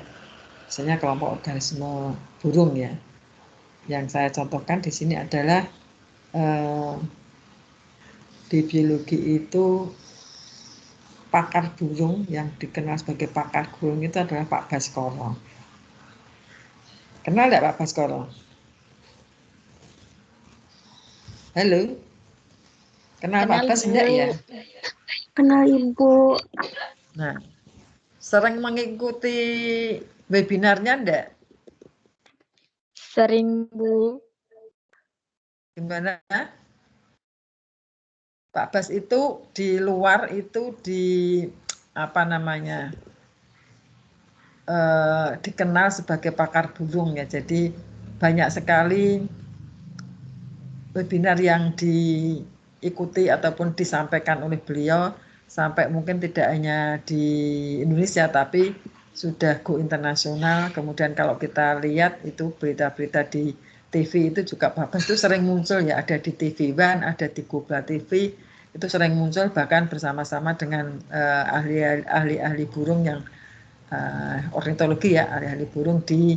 Misalnya kelompok organisme burung ya. Yang saya contohkan di sini adalah di biologi itu pakar burung yang dikenal sebagai pakar burung itu adalah Pak Baskoro. Kenal tidak Pak Baskoro? Halo? Kenal Pak Bas enggak ya? Kenal Ibu. Nah, sering mengikuti webinarnya enggak? Sering Bu. Gimana? Pak Bas itu di luar itu apa namanya, dikenal sebagai pakar burung ya. Jadi banyak sekali webinar yang diikuti ataupun disampaikan oleh beliau, sampai mungkin tidak hanya di Indonesia tapi sudah go internasional. Kemudian kalau kita lihat itu berita-berita di TV itu juga Pak Bas itu sering muncul ya, ada di TV One, ada di Google TV, itu sering muncul bahkan bersama-sama dengan ahli-ahli burung yang ornitologi ya, ahli-ahli burung di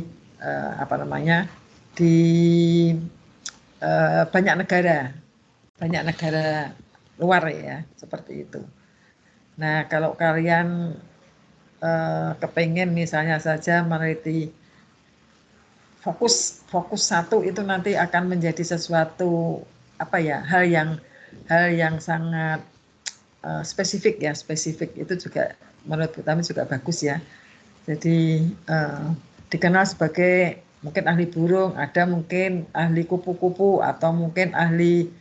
apa namanya, di banyak negara luar ya, seperti itu. Nah, kalau kalian kepengen misalnya saja meneliti fokus satu, itu nanti akan menjadi sesuatu apa ya, hal yang sangat spesifik ya, spesifik itu juga menurut kami juga bagus ya. Jadi dikenal sebagai mungkin ahli burung, ada mungkin ahli kupu-kupu, atau mungkin ahli,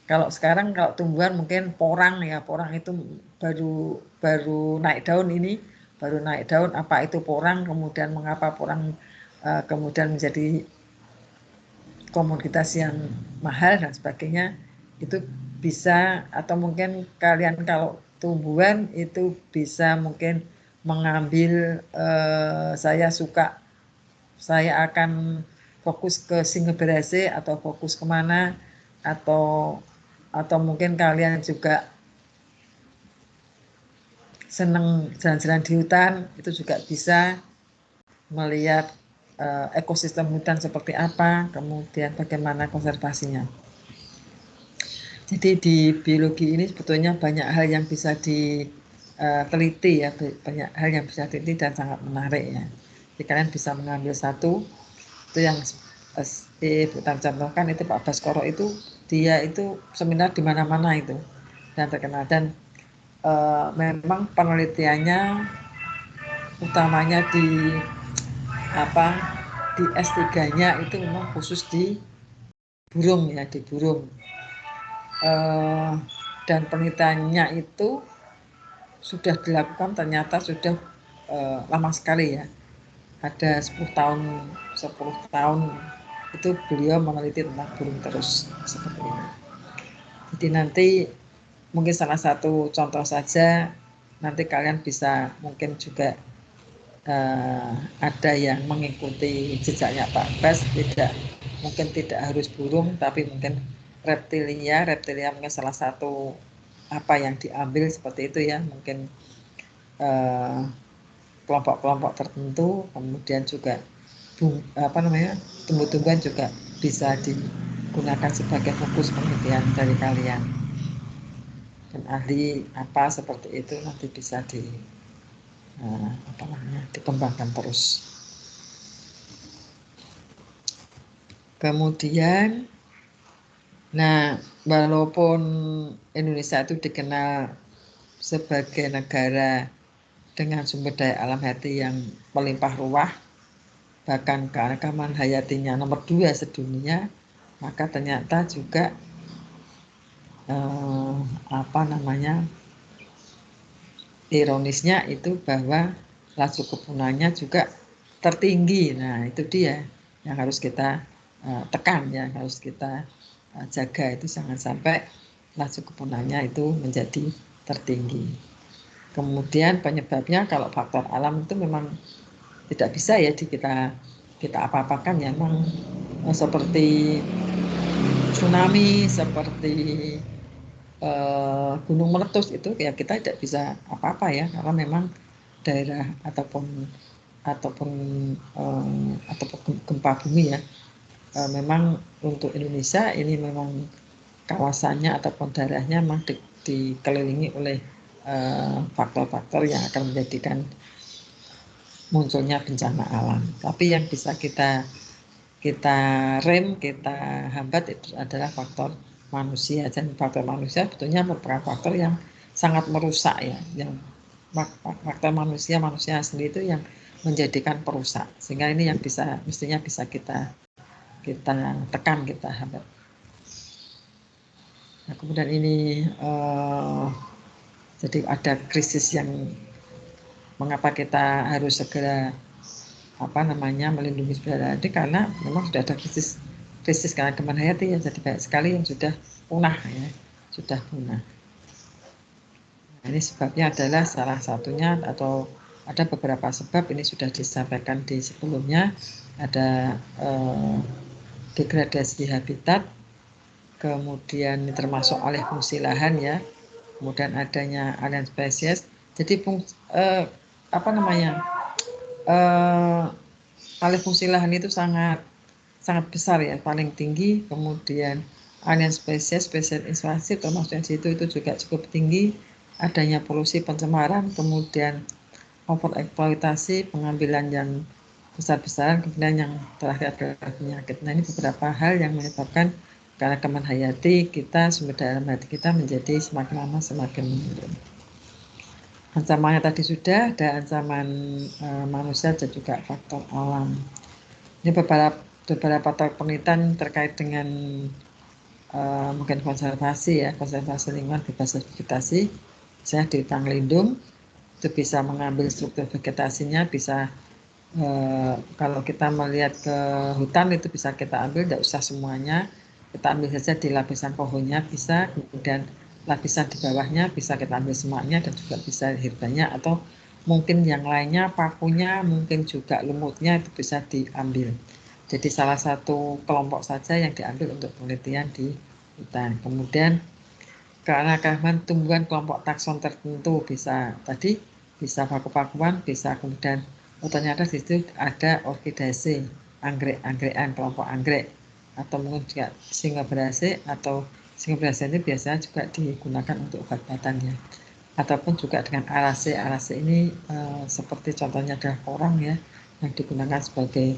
kalau sekarang kalau tumbuhan mungkin porang ya, porang itu baru naik daun ini, baru naik daun, apa itu porang, kemudian mengapa porang kemudian menjadi komoditas yang mahal dan sebagainya, itu bisa. Atau mungkin kalian kalau tumbuhan itu bisa mungkin mengambil, saya akan fokus ke Singaberase atau fokus kemana, atau mungkin kalian juga senang jalan-jalan di hutan, itu juga bisa melihat ekosistem hutan seperti apa, kemudian bagaimana konservasinya. Jadi di biologi ini sebetulnya banyak hal yang bisa diteliti ya, banyak hal yang bisa diteliti dan sangat menarik ya. Jadi kalian bisa mengambil satu, itu yang Bu Tan contohkan itu Pak Baskoro itu, dia itu seminar di mana-mana itu dan terkenal, dan memang penelitiannya utamanya di S3-nya itu memang khusus di burung ya, di burung. Dan penelitiannya itu sudah dilakukan ternyata sudah lama sekali ya, ada 10 tahun itu beliau meneliti tentang burung terus seperti ini. Jadi nanti mungkin salah satu contoh saja, nanti kalian bisa mungkin juga ada yang mengikuti jejaknya Pak Bas, mungkin tidak harus burung, tapi mungkin reptilia mungkin salah satu apa yang diambil seperti itu ya, mungkin kelompok-kelompok tertentu, kemudian juga tumbuh-tumbuhan juga bisa digunakan sebagai fokus penelitian dari kalian. Dan ahli apa seperti itu nanti bisa dikembangkan terus. Kemudian, nah, walaupun Indonesia itu dikenal sebagai negara dengan sumber daya alam hayati yang melimpah ruah, bahkan keanekaragaman hayatinya nomor 2 sedunia, maka ternyata juga ironisnya itu bahwa laju kepunahnya juga tertinggi. Nah, itu dia yang harus kita tekan ya, harus kita jaga, itu jangan sampai laju kepunahnya itu menjadi tertinggi. Kemudian penyebabnya kalau faktor alam itu memang tidak bisa ya kita apa-apakan ya, memang seperti tsunami, seperti gunung meletus, itu ya kita tidak bisa apa-apa ya, karena memang daerah ataupun gempa bumi ya, memang untuk Indonesia ini memang kawasannya ataupun daerahnya memang dikelilingi oleh faktor-faktor yang akan menjadikan munculnya bencana alam. Tapi yang bisa kita rem, kita hambat itu adalah faktor manusia, dan faktor manusia sebetulnya merupakan faktor yang sangat merusak ya, yang faktor manusia sendiri itu yang menjadikan perusak, sehingga ini yang mestinya bisa kita tekan, kita hambat. Nah, kemudian ini jadi ada krisis yang mengapa kita harus segera melindungi sumber hayati, karena memang sudah ada krisis keanekaragaman hayati ya, jadi banyak sekali yang sudah punah ya, sudah punah. Nah, ini sebabnya adalah salah satunya atau ada beberapa sebab, ini sudah disampaikan di sebelumnya, ada degradasi habitat, kemudian termasuk alih fungsi lahan ya, kemudian adanya alien spesies. Jadi alih fungsi lahan itu sangat besar ya, paling tinggi. Kemudian alien spesies invasif termasuk yang situ itu juga cukup tinggi. Adanya polusi pencemaran, kemudian overeksploitasi, pengambilan yang besar-besaran, kemudian yang terakhir adalah penyakit. Nah, ini beberapa hal yang menyebabkan keanekaragaman hayati kita, sumber daya alam hayati kita menjadi semakin lama semakin menurun. Ancamannya tadi sudah ada ancaman manusia dan juga faktor alam. Ini beberapa penelitian terkait dengan mungkin konservasi ya, konservasi lingkungan bebas vegetasi. Saya di hutan lindung itu bisa mengambil struktur vegetasinya, bisa kalau kita melihat ke hutan itu bisa kita ambil, tidak usah semuanya, kita ambil saja di lapisan pohonnya bisa, kemudian lapisan di bawahnya bisa kita ambil semuanya dan juga bisa herbanya, atau mungkin yang lainnya pakunya, mungkin juga lumutnya itu bisa diambil. Jadi salah satu kelompok saja yang diambil untuk penelitian di hutan. Kemudian keanekaragaman tumbuhan kelompok takson tertentu bisa tadi, bisa paku-pakuan, bisa kemudian ternyata di situ ada orkidase, anggrek-anggekan, kelompok anggrek, atau mungkin juga singobrase, atau singobrase ini biasanya juga digunakan untuk obat-obatan ya, ataupun juga dengan arase. Arase ini seperti contohnya adalah korang ya, yang digunakan sebagai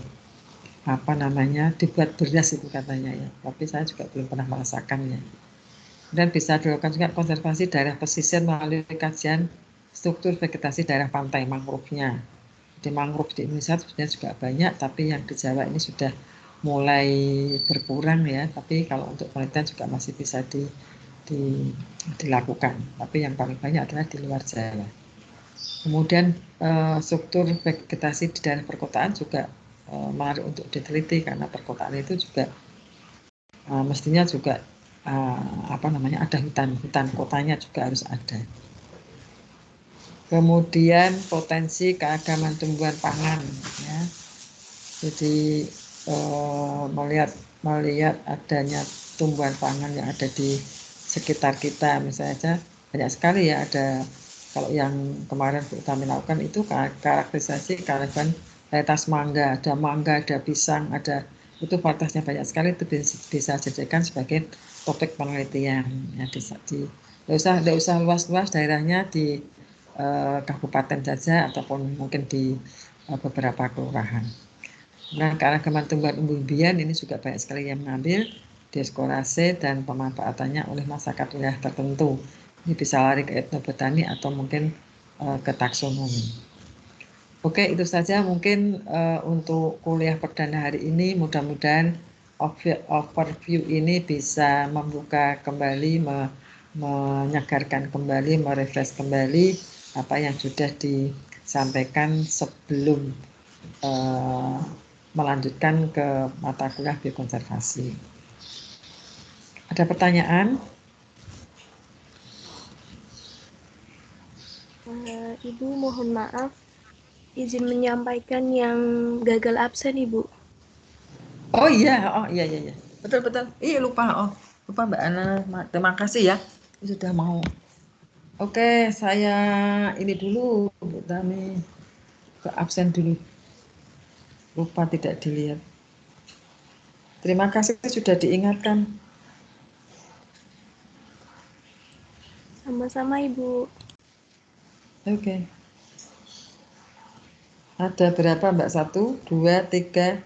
dibuat beras itu katanya ya, tapi saya juga belum pernah merasakannya. Dan bisa dilakukan juga konservasi daerah pesisir melalui kajian struktur vegetasi daerah pantai mangrove-nya. Di mangrove di Indonesia sebenarnya juga banyak, tapi yang di Jawa ini sudah mulai berkurang ya. Tapi kalau untuk penelitian juga masih bisa dilakukan. Tapi yang paling banyak adalah di luar Jawa. Kemudian struktur vegetasi di daerah perkotaan juga menarik untuk diteliti, karena perkotaan itu juga mestinya juga ada hutan kotanya juga harus ada. Kemudian potensi keanekaragaman tumbuhan pangan ya. Jadi melihat adanya tumbuhan pangan yang ada di sekitar kita, misalnya aja banyak sekali ya, ada kalau yang kemarin kami lakukan itu karakterisasi keanekaragaman varietas mangga, ada pisang, ada, itu varietasnya banyak sekali, itu bisa dijadikan sebagai topik penelitian ya. Tidak usah luas-luas daerahnya, di kabupaten saja ataupun mungkin di beberapa kelurahan. Nah, keanekaragaman tumbuhan umbi-umbian ini juga banyak sekali yang mengambil dieskorase dan pemanfaatannya oleh masyarakat wilayah tertentu. Ini bisa lari ke etnobotani atau mungkin ke taksonomi. Oke, itu saja mungkin untuk kuliah perdana hari ini. Mudah-mudahan overview ini bisa membuka kembali, menyegarkan kembali, merefresh kembali apa yang sudah disampaikan sebelum melanjutkan ke mata kuliah biokonservasi. Ada pertanyaan? Ibu mohon maaf, izin menyampaikan yang gagal absen Ibu. Oh iya, iya. Betul. Iya lupa Mbak Ana. Terima kasih ya sudah mau. Oke, saya ini dulu Bu Tami, ke absen dulu. Lupa tidak dilihat. Terima kasih sudah diingatkan. Sama-sama Ibu. Oke. Ada berapa Mbak? 1, 2, 3,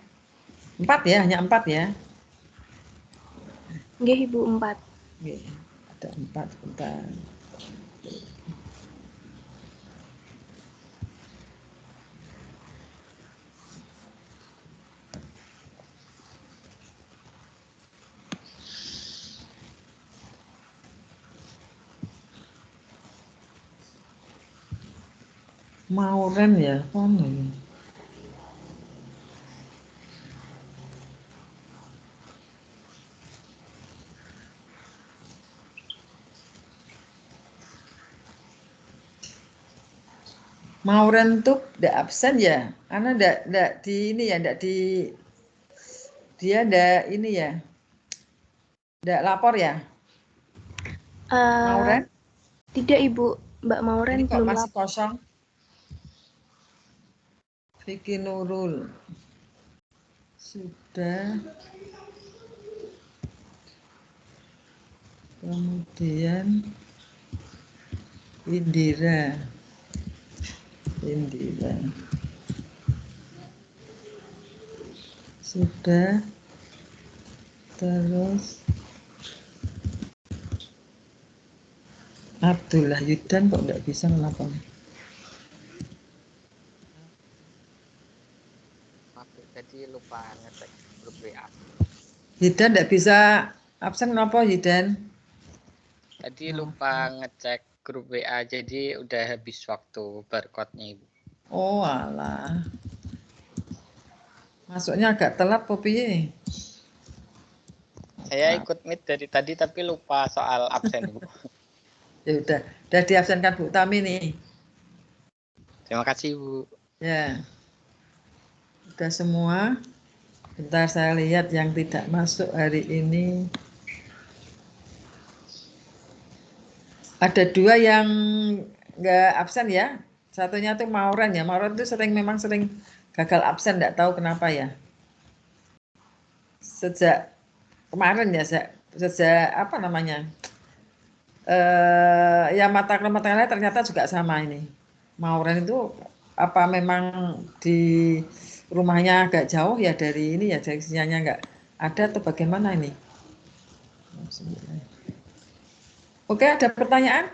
4 ya? Hanya 4 ya? Nggih Ibu, 4. Oke, ada 4. Bentar. Mauren ya, mana ya? Mauren tuh ndak absen ya? Karena ndak di ini ya, ndak di dia ndak ini ya, ndak lapor ya? Mauren? Tidak Ibu, Mbak Mauren Ini kok belum masih lapor. kosong? Vicky Nurul sudah, kemudian Indira sudah, terus Abdullah Yudan kok nggak bisa melakukan. Jadi lupa ngecek grup WA. Yudan nggak bisa absen kenapa Yudan? Tadi lupa ngecek grup WA, jadi udah habis waktu barcode-nya Ibu. Oh alah. Masuknya agak telat po piye? Saya ikut meet dari tadi tapi lupa soal absen Ibu. Ya udah diabsenkan Bu Tami nih. Terima kasih Ibu. Ya. Udah semua. Bentar saya lihat yang tidak masuk hari ini. Ada 2 yang nggak absen ya. Satunya tuh Mauren ya. Mauren tuh memang sering gagal absen, nggak tahu kenapa ya. Sejak kemarin ya, sejak apa namanya? Ya mata kuliah ternyata juga sama ini. Mauren itu apa memang di rumahnya agak jauh ya dari ini ya, dari sinyalnya nggak ada atau bagaimana ini? Oke, ada pertanyaan?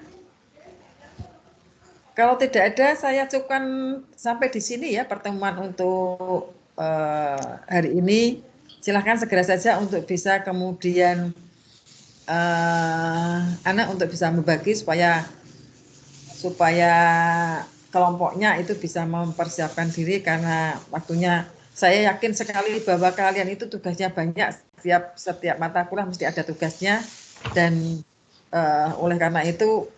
Kalau tidak ada, saya cukupkan sampai di sini ya pertemuan untuk hari ini. Silahkan segera saja untuk bisa kemudian anak untuk bisa membagi supaya kelompoknya itu bisa mempersiapkan diri, karena waktunya saya yakin sekali bahwa kalian itu tugasnya banyak, setiap mata kuliah mesti ada tugasnya, dan oleh karena itu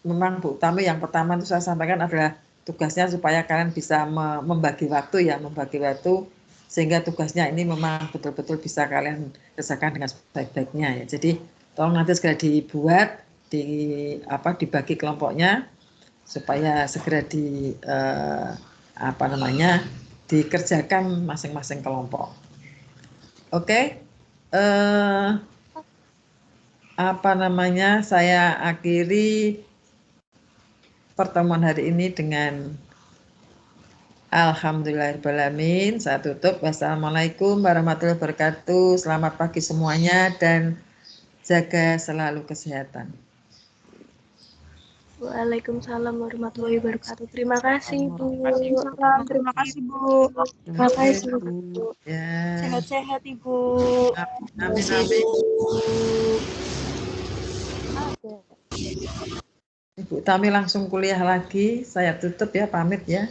memang Bu Tami yang pertama itu saya sampaikan adalah tugasnya supaya kalian bisa membagi waktu sehingga tugasnya ini memang betul-betul bisa kalian kerjakan dengan sebaik-baiknya ya. Jadi tolong nanti segera dibuat, dibagi kelompoknya supaya segera dikerjakan masing-masing kelompok. Oke. Saya akhiri pertemuan hari ini dengan alhamdulillahirrahmanirrahim. Saya tutup. Wassalamualaikum warahmatullahi wabarakatuh. Selamat pagi semuanya dan jaga selalu kesehatan. Waalaikumsalam warahmatullahi wabarakatuh. Terima kasih Bu. Terima kasih Bu. Terima kasih Bu. Ya. Sehat-sehat Ibu. Amin. Ibu Tami langsung kuliah lagi. Saya tutup ya, pamit ya.